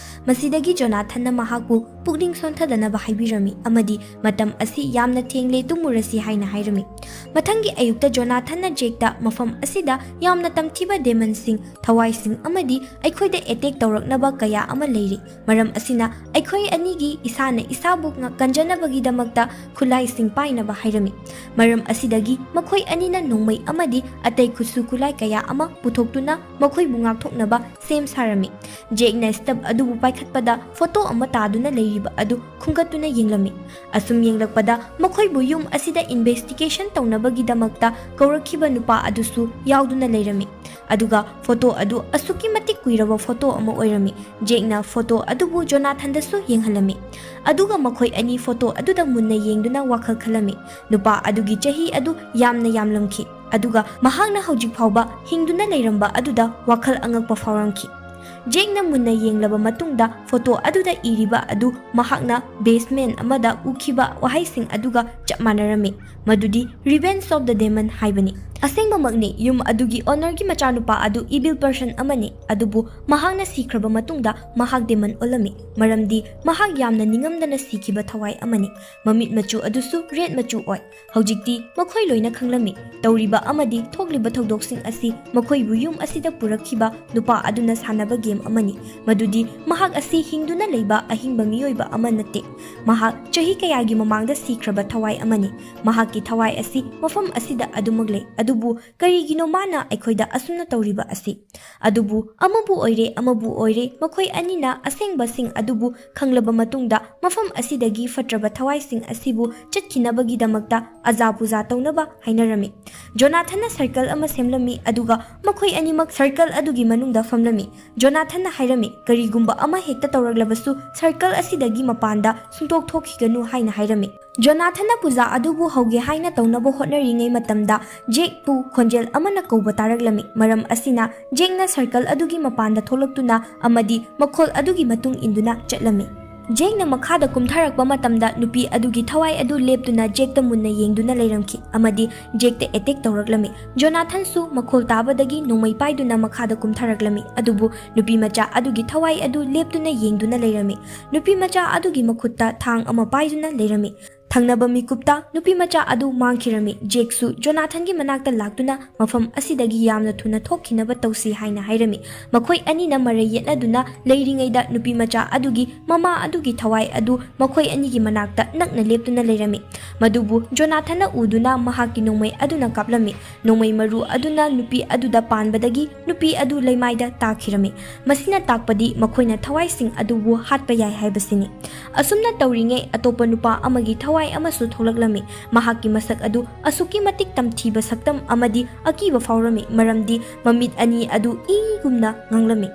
ꯃꯁꯤꯗꯒꯤ ꯖꯣꯅꯥꯊꯟꯅ ꯃꯍꯥꯛꯄꯨ ꯄꯨꯛꯅꯤꯡ ꯁꯣꯟꯊꯗꯅꯕ ꯍꯥꯏꯕꯤꯔꯝꯃꯤ ꯑꯃꯗꯤ ꯃꯇꯝ ꯑꯁꯤ ꯌꯥꯝꯅ ꯊꯦꯡꯂꯦ, ꯇꯨꯝꯃꯨꯔꯁꯤ ꯍꯥꯏꯅ ꯍꯥꯏꯔꯝꯃꯤ꯫ ꯃꯊꯪꯒꯤ ꯑꯌꯨꯛꯇ ꯖꯣꯅꯥꯊꯟꯅ ꯖꯦꯛꯇ ꯃꯐꯝ ꯑꯁꯤꯗ ꯌꯥꯝꯅ ꯇꯝꯊꯤꯕ ꯗꯦꯃꯟꯁꯤꯡ, ꯊꯋꯥꯏꯁꯤꯡ ꯑꯃꯗꯤ ꯑꯩꯈꯣꯏꯗ ꯑꯦꯇꯦꯛ ꯇꯧꯔꯛꯅꯕ ꯀꯌꯥ ꯑꯃ ꯂꯩꯔꯤ꯫ ꯃꯔꯝ ꯑꯁꯤꯅ ꯑꯩꯈꯣꯏ ꯑꯅꯤꯒꯤ ꯏꯁꯥꯅ ꯏꯁꯥꯕꯨ ꯀꯟꯖꯅꯕꯒꯤꯗꯃꯛꯇ ꯈꯨꯠꯂꯥꯏꯁꯤꯡ ꯄꯥꯏꯅꯕ ꯍꯥꯏꯔꯝꯃꯤ꯫ ꯃꯔꯝ ꯑꯁꯤꯗꯒꯤ ꯃꯈꯣꯏ ꯑꯅꯤꯅ ꯅꯣꯡꯃꯩ ꯑꯃꯗꯤ ꯑꯇꯩ ꯈꯨꯠꯁꯨ ꯈꯨꯠꯂꯥꯏ ꯀꯌꯥ ꯑꯃ ꯄꯨꯊꯣꯛꯇꯨꯅ ꯃꯈꯣꯏꯕꯨ ꯉꯥꯛꯊꯣꯛꯅꯕ ꯁꯦꯝ ꯁꯥꯔꯝꯃꯤ꯫ ꯖꯦꯛꯅ ꯁ꯭ꯇꯕ ꯑꯗꯨꯕꯨ ꯄꯥꯏꯈꯠꯄꯗ ꯐꯣꯇꯣ ꯑꯃ ꯇꯥꯗꯨꯅ ꯂꯩꯔꯤꯕ ꯑꯗꯨ ꯈꯨꯡꯒꯠꯇꯨꯅ ꯌꯦꯡꯂꯝꯃꯤ꯫ ꯑꯁꯨꯝ ꯌꯦꯡꯂꯛꯄꯗ ꯃꯈꯣꯏꯕꯨ ꯌꯨꯝ ꯑꯁꯤꯗ ꯏꯟꯚꯦꯁꯇꯤꯒꯦꯁꯟ ꯇꯧꯅꯕꯒꯤꯗꯃꯛꯇ ꯀꯧꯔꯛꯈꯤꯕ ꯅꯨꯄꯥ ꯑꯗꯨꯁꯨ ꯌꯥꯎꯗꯨꯅ ꯂꯩꯔꯝꯃꯤ꯫ ꯑꯗꯨꯒ ꯐꯣꯇꯣ ꯑꯗꯨ ꯑꯁꯨꯛꯀꯤ ꯃꯇꯤꯛ ꯀꯨꯏꯔꯕ ꯐꯣꯇꯣ ꯑꯃ ꯑꯣꯏꯔꯝꯃꯤ꯫ ꯖꯦꯛꯅ ꯐꯣꯇꯣ ꯑꯗꯨꯕꯨ ꯖꯣꯅꯥꯊꯟꯗꯁꯨ ꯌꯦꯡꯍꯜꯂꯝꯃꯤ꯫ ꯑꯗꯨꯒ ꯃꯈꯣꯏ ꯑꯅꯤ ꯐꯣꯇꯣ ꯑꯗꯨꯗ ꯃꯨꯟꯅ ꯌꯦꯡꯗꯨꯅ ꯋꯥꯈꯜ ꯈꯜꯂꯝꯃꯤ꯫ ꯅꯨꯄꯥ ꯑꯗꯨꯒꯤ ꯆꯍꯤ ꯑꯗꯨ ꯌꯥꯝꯅ ꯌꯥꯝꯂꯝꯈꯤ, ꯑꯗꯨꯒ ꯃꯍꯥꯛꯅ ꯍꯧꯖꯤꯛ ꯐꯥꯎꯕ ꯍꯤꯡꯗꯨꯅ ꯂꯩꯔꯝꯕ ꯑꯗꯨꯗ ꯋꯥꯈꯜ ꯑꯉꯛꯄ ꯐꯥꯎꯔꯝꯈꯤ꯫ ꯖꯦꯛꯅ ꯃꯨꯟꯅ ꯌꯦꯡꯂꯕ ꯃꯇꯨꯡꯗ ꯐꯣꯇꯣ ꯑꯗꯨꯗ ꯏꯔꯤꯕ ꯑꯗꯨ ꯃꯍꯥꯛꯅ ꯕꯦꯁꯃꯦꯟ ꯑꯃꯗ ꯎꯈꯤꯕ ꯋꯥꯍꯩꯁꯤꯡ ꯑꯗꯨꯒ ꯆꯞ ꯃꯥꯟꯅꯔꯝꯃꯤ, ꯃꯗꯨꯗꯤ "ꯔꯤꯚꯦꯟꯖ ꯑꯣꯐ ꯗ ꯗꯦꯃꯟ" ꯍꯥꯏꯕꯅꯤ꯫ ꯑꯁꯦꯡꯕꯃꯛꯅꯤ, ꯌꯨꯝ ꯑꯗꯨꯒꯤ ꯑꯣꯅꯔꯒꯤ ꯃꯆꯥꯅꯨꯄꯥ ꯑꯗꯨ ꯏꯚꯤꯜ ꯄꯔꯁꯟ ꯑꯃꯅꯤ, ꯑꯗꯨꯕꯨ ꯃꯍꯥꯛꯅ ꯁꯤꯈ꯭ꯔꯕ ꯃꯇꯨꯡꯗ ꯃꯍꯥꯛ ꯗꯦꯃꯟ ꯑꯣꯜꯂꯝꯃꯤ, ꯃꯔꯝꯗꯤ ꯃꯍꯥꯛ ꯌꯥꯝꯅ ꯅꯤꯡꯉꯝꯗꯅ ꯁꯤꯈꯤꯕ ꯊꯋꯥꯏ ꯑꯃꯅꯤ꯫ ꯃꯃꯤꯠ ꯃꯆꯨ ꯑꯗꯨꯁꯨ ꯔꯦꯗ ꯃꯆꯨ ꯑꯣꯏ꯫ ꯍꯧꯖꯤꯛꯇꯤ ꯃꯈꯣꯏ ꯂꯣꯏꯅ ꯈꯪꯂꯝꯃꯤ꯫ ꯇꯧꯔꯤꯕ ꯑꯃꯗꯤ ꯊꯣꯛꯂꯤꯕ ꯊꯧꯗꯣꯛꯁꯤꯡ ꯑꯁꯤ ꯃꯈꯣꯏꯕꯨ ꯌꯨꯝ ꯑꯁꯤꯗ ꯄꯨꯔꯛꯈꯤꯕ ꯅꯨꯄꯥ ꯑꯗꯨꯅ ꯁꯥꯟꯅꯕ ꯒꯦꯝ ꯑꯃꯅꯤ, ꯃꯗꯨꯗꯤ ꯃꯍꯥꯛ ꯑꯁꯤ ꯍꯤꯡꯗꯨꯅ ꯂꯩꯕ ꯑꯍꯤꯡꯕ ꯃꯤꯑꯣꯏꯕ ꯑꯃ ꯅꯠꯇꯦ꯫ ꯃꯍꯥꯛ ꯆꯍꯤ ꯀꯌꯥꯒꯤ ꯃꯃꯥꯡꯗ ꯁꯤꯈ꯭ꯔꯕ ꯊꯋꯥꯏ ꯑꯃꯅꯤ꯫ ꯃꯍꯥꯛꯀꯤ ꯊꯋꯥꯏ ꯑꯁꯤ ꯃꯐꯝ ꯑꯁꯤꯗ ꯑꯗꯨꯃꯛ ꯂꯩ, ꯑꯗꯨꯕꯨ ꯀꯔꯤꯒꯤꯅꯣ ꯃꯥꯅ ꯑꯩꯈꯣꯏꯗ ꯑꯁꯨꯝꯅ ꯇꯧꯔꯤꯕ ꯑꯁꯤ? ꯑꯗꯨꯕꯨ ꯑꯃꯕꯨ ꯑꯣꯏꯔꯦ ꯃꯈꯣꯏ ꯑꯅꯤꯅ ꯑꯁꯦꯡꯕꯁꯤꯡ ꯑꯗꯨꯕꯨ ꯈꯪꯂꯕ ꯃꯇꯨꯡꯗ ꯃꯐꯝ ꯑꯁꯤꯗꯒꯤ ꯐꯠꯇ꯭ꯔꯕ ꯊꯋꯥꯏꯁꯤꯡ ꯑꯁꯤꯕꯨ ꯆꯠꯈꯤꯅꯕꯒꯤꯗꯃꯛꯇ ꯑꯖꯥ ꯄꯨꯖꯥ ꯇꯧꯅꯕ ꯍꯥꯏꯅꯔꯝꯃꯤ꯫ ꯖꯣꯅꯥꯊꯟꯅ ꯁꯔꯀꯜ ꯑꯃ ꯁꯦꯝꯂꯝꯃꯤ, ꯑꯗꯨꯒ ꯃꯈꯣꯏ ꯑꯅꯤꯃꯛ ꯁꯔꯀꯜ ꯑꯗꯨꯒꯤ ꯃꯅꯨꯡꯗ ꯐꯝꯂꯝꯃꯤ꯫ ꯖꯣꯅꯥꯊꯟꯅ ꯍꯥꯏꯔꯝꯃꯤ, ꯀꯔꯤꯒꯨꯝꯕ ꯑꯃ ꯍꯦꯛꯇ ꯇꯧꯔꯛꯂꯕꯁꯨ ꯁꯔꯀꯜ ꯑꯁꯤꯗꯒꯤ ꯃꯄꯥꯟꯗ ꯁꯨꯡꯊꯣꯛ ꯊꯣꯛꯈꯤꯒꯅꯨ ꯍꯥꯏꯅ ꯍꯥꯏꯔꯝꯃꯤ꯫ ꯖꯣꯅꯥꯊꯟꯅ ꯄꯨꯖꯥ ꯑꯗꯨꯕꯨ ꯍꯧꯒꯦ ꯍꯥꯏꯅ ꯇꯧꯅꯕ ꯍꯣꯠꯅꯔꯤꯉꯩ ꯃꯇꯝꯗ ꯖꯦꯛꯄꯨ ꯈꯣꯟꯖꯦꯜ ꯑꯃꯅ ꯀꯧꯕ ꯇꯥꯔꯛꯂꯝꯃꯤ꯫ ꯃꯔꯝ ꯑꯁꯤꯅ ꯖꯦꯛꯅ ꯁꯔꯀꯜ ꯑꯗꯨꯒꯤ ꯃꯄꯥꯟꯗ ꯊꯣꯛꯂꯛꯇꯨꯅ ꯑꯃꯗꯤ ꯃꯈꯣꯜ ꯑꯗꯨꯒꯤ ꯃꯇꯨꯡ ꯏꯟꯗꯨꯅ ꯆꯠꯂꯝꯃꯤ꯫ ꯖꯦꯛꯅ ꯃꯈꯥꯗ ꯀꯨꯝꯊꯔꯛꯄ ꯃꯇꯝꯗ ꯅꯨꯄꯤ ꯑꯗꯨꯒꯤ ꯊꯋꯥꯏ ꯑꯗꯨ ꯂꯦꯞꯇꯨꯅ ꯖꯦꯛꯇ ꯃꯨꯟꯅ ꯌꯦꯡꯗꯨꯅ ꯂꯩꯔꯝꯈꯤ ꯑꯃꯗꯤ ꯖꯦꯛꯇ ꯑꯦꯇꯦꯛ ꯇꯧꯔꯛꯂꯝꯃꯤ꯫ ꯖꯣꯅꯥꯊꯟꯁꯨ ꯃꯈꯣꯜ ꯇꯥꯕꯗꯒꯤ ꯅꯣꯡꯃꯩ ꯄꯥꯏꯗꯨꯅ ꯃꯈꯥꯗ ꯀꯨꯝꯊꯔꯛꯂꯝꯃꯤ, ꯑꯗꯨꯕꯨ ꯅꯨꯄꯤ ꯃꯆꯥ ꯑꯗꯨꯒꯤ ꯊꯋꯥꯏ ꯑꯗꯨ ꯂꯦꯞꯇꯨꯅ ꯌꯦꯡꯗꯨꯅ ꯂꯩꯔꯝꯃꯤ꯫ ꯅꯨꯄꯤ ꯃꯆꯥ ꯑꯗꯨꯒꯤ ꯃꯈꯨꯠꯇ ꯊꯥꯡ ꯑꯃ ꯄꯥꯏꯗꯨꯅ ꯂꯩꯔꯝꯃꯤ꯫ ꯊꯪꯅꯕ ꯃꯤꯀꯨꯞꯇ ꯅꯨꯄꯤ ꯃꯆꯥ ꯑꯗꯨ ꯃꯥꯡꯈꯤꯔꯝꯃꯤ꯫ ꯖꯦꯛꯁꯨ ꯖꯣꯅꯥꯊꯟꯒꯤ ꯃꯅꯥꯛꯇ ꯂꯥꯛꯇꯨꯅ ꯃꯐꯝ ꯑꯁꯤꯗꯒꯤ ꯌꯥꯝꯅ ꯊꯨꯅ ꯊꯣꯛꯈꯤꯅꯕ ꯇꯧꯁꯤ ꯍꯥꯏꯅ ꯍꯥꯏꯔꯝꯃꯤ꯫ ꯃꯈꯣꯏ ꯑꯅꯤꯅ ꯃꯔꯩ ꯌꯦꯠꯅꯗꯨꯅ ꯂꯩꯔꯤꯉꯩꯗ ꯅꯨꯄꯤ ꯃꯆꯥ ꯑꯗꯨꯒꯤ ꯃꯃꯥ ꯑꯗꯨꯒꯤ ꯊꯋꯥꯏ ꯑꯗꯨ ꯃꯈꯣꯏ ꯑꯅꯤꯒꯤ ꯃꯅꯥꯛꯇ ꯅꯛꯅ ꯂꯦꯞꯇꯨꯅ ꯂꯩꯔꯝꯃꯤ꯫ ꯃꯗꯨꯕꯨ ꯖꯣꯅꯥꯊꯟꯅ ꯎꯗꯨꯅ ꯃꯍꯥꯛꯀꯤ ꯅꯣꯡꯃꯩ ꯑꯗꯨꯅ ꯀꯥꯞꯂꯝꯃꯤ꯫ ꯅꯣꯡꯃꯩ ꯃꯔꯨ ꯑꯗꯨꯅ ꯅꯨꯄꯤ ꯑꯗꯨꯗ ꯄꯥꯟꯕꯗꯒꯤ ꯅꯨꯄꯤ ꯑꯗꯨ ꯂꯩꯃꯥꯏꯗ ꯇꯥꯈꯤꯔꯝꯃꯤ꯫ ꯃꯁꯤꯅ ꯇꯥꯛꯄꯗꯤ ꯃꯈꯣꯏꯅ ꯊꯋꯥꯏꯁꯤꯡ ꯑꯗꯨꯕꯨ ꯍꯥꯠꯄ ꯌꯥꯏ ꯍꯥꯏꯕꯁꯤꯅꯤ꯫ ꯑꯁꯨꯝꯅ ꯇꯧꯔꯤꯉꯩ ꯑꯇꯣꯞꯄ ꯅꯨꯄꯥ ꯑꯃꯒꯤ ꯊꯋꯥꯏ ꯑꯃꯁꯨ ꯊꯣꯛꯂꯛꯂꯝꯃꯤ꯫ ꯃꯍꯥꯛꯀꯤ ꯃꯁꯛ ꯑꯗꯨ ꯑꯁꯨꯛꯀꯤ ꯃꯇꯤꯛ ꯇꯝꯊꯤꯕ ꯁꯛꯇꯝ ꯑꯃꯗꯤ ꯑꯀꯤꯕ ꯐꯥꯎꯔꯝꯃꯤ, ꯃꯔꯝꯗꯤ ꯃꯃꯤꯠ ꯑꯅꯤ ꯑꯗꯨ ꯏꯒꯨꯝꯅ ꯉꯥꯡꯂꯝꯃꯤ꯫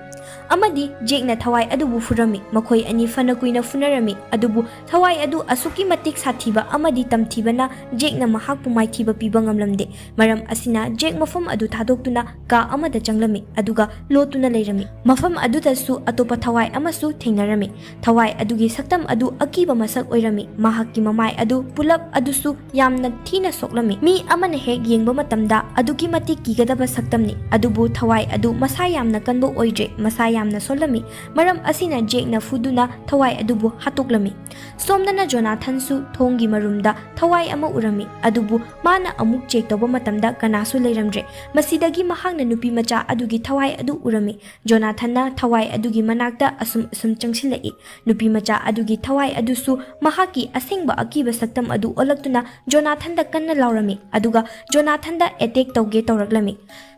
ꯑꯃꯗꯤ ꯖꯦꯛꯅ ꯊꯋꯥꯏ ꯑꯗꯨꯕꯨ ꯐꯨꯔꯝꯃꯤ꯫ ꯃꯈꯣꯏ ꯑꯅꯤ ꯐꯅ ꯀꯨꯏꯅ ꯐꯨꯅꯔꯝꯃꯤ, ꯑꯗꯨꯕꯨ ꯊꯋꯥꯏ ꯑꯗꯨ ꯑꯁꯨꯛꯀꯤ ꯃꯇꯤꯛ ꯁꯥꯊꯤꯕ ꯑꯃꯗꯤ ꯇꯝꯊꯤꯕꯅ ꯖꯦꯛꯅ ꯃꯍꯥꯛꯄꯨ ꯃꯥꯏꯊꯤꯕ ꯄꯤꯕ ꯉꯝꯂꯝꯗꯦ꯫ ꯃꯔꯝ ꯑꯁꯤꯅ ꯖꯦꯛ ꯃꯐꯝ ꯑꯗꯨ ꯊꯥꯗꯣꯛꯇꯨꯅ ꯀꯥ ꯑꯃꯗ ꯆꯪꯂꯝꯃꯤ, ꯑꯗꯨꯒ ꯂꯣꯠꯇꯨꯅ ꯂꯩꯔꯝꯃꯤ꯫ ꯃꯐꯝ ꯑꯗꯨꯗꯁꯨ ꯑꯇꯣꯞꯄ ꯊꯋꯥꯏ ꯑꯃꯁꯨ ꯊꯦꯡꯅꯔꯝꯃꯤ꯫ ꯊꯋꯥꯏ ꯑꯗꯨꯒꯤ ꯁꯛꯇꯝ ꯑꯗꯨ ꯑꯀꯤꯕ ꯃꯁꯛ ꯑꯣꯏꯔꯝꯃꯤ꯫ ꯃꯍꯥꯛꯀꯤ ꯃꯃꯥꯏ ꯑꯗꯨ ꯄꯨꯂꯞ ꯑꯗꯨꯁꯨ ꯌꯥꯝꯅ ꯊꯤꯅ ꯁꯣꯛꯂꯝꯃꯤ꯫ ꯃꯤ ꯑꯃꯅ ꯍꯦꯛ ꯌꯦꯡꯕ ꯃꯇꯝꯗ ꯑꯗꯨꯛꯀꯤ ꯃꯇꯤꯛ ꯀꯤꯒꯗꯕ ꯁꯛꯇꯝꯅꯤ, ꯑꯗꯨꯕꯨ ꯊꯋꯥꯏ ꯑꯗꯨ ꯃꯁꯥ ꯌꯥꯝꯅ ꯀꯟꯕ ꯑꯣꯏꯗ꯭ꯔꯦ, ꯃꯁꯥ ꯌꯥꯝꯅ ꯁꯣꯜꯂꯝꯃꯤ꯫ ꯃꯔꯝ ꯑꯁꯤꯅ ꯖꯦꯛꯅ ꯐꯨꯗꯨꯅ ꯊꯋꯥꯏ ꯑꯗꯨꯕꯨ ꯍꯥꯠꯇꯣꯛꯂꯝꯃꯤ꯫ ꯁꯣꯝꯗꯅ ꯖꯣꯅꯥꯊꯟꯁꯨ ꯊꯣꯡꯒꯤ ꯃꯔꯨꯝꯗ ꯊꯋꯥꯏ ꯑꯃ ꯎꯔꯝꯃꯤ, ꯑꯗꯨꯕꯨ ꯃꯥꯅ ꯑꯃꯨꯛ ꯆꯦꯛ ꯇꯧꯕ ꯃꯇꯝꯗ ꯀꯅꯥꯁꯨ ꯂꯩꯔꯝꯗ꯭ꯔꯦ꯫ ꯃꯁꯤꯗꯒꯤ ꯃꯍꯥꯛꯅ ꯅꯨꯄꯤ ꯃꯆꯥ ꯑꯗꯨꯒꯤ ꯊꯋꯥꯏ ꯑꯗꯨ ꯎꯔꯝꯃꯤ꯫ ꯖꯣꯅꯥꯊꯟꯅ ꯊꯋꯥꯏ ꯑꯗꯨꯒꯤ ꯃꯅꯥꯛꯇ ꯑꯁꯨꯝ ꯆꯪꯁꯤꯜꯂꯛꯏ꯫ ꯅꯨꯄꯤ ꯃꯆꯥ ꯑꯗꯨꯒꯤ ꯊꯋꯥꯏ ꯑꯗꯨꯁꯨ ꯃꯍꯥꯛꯀꯤ ꯑꯁꯦꯡꯕ ꯑꯀꯤꯕ ꯁꯛꯇꯝ ꯑꯗꯨ ꯑꯣꯜꯂꯛꯇꯨꯅ ꯖꯣꯅꯥꯊꯟꯗ ꯀꯟꯅ ꯂꯥꯎꯔꯝꯃꯤ, ꯑꯗꯨꯒ ꯖꯣꯅꯥꯊꯟꯗ ꯑꯦꯇꯦꯛ ꯇꯧꯒꯦ ꯇꯧꯔꯛꯂꯝꯃꯤ꯫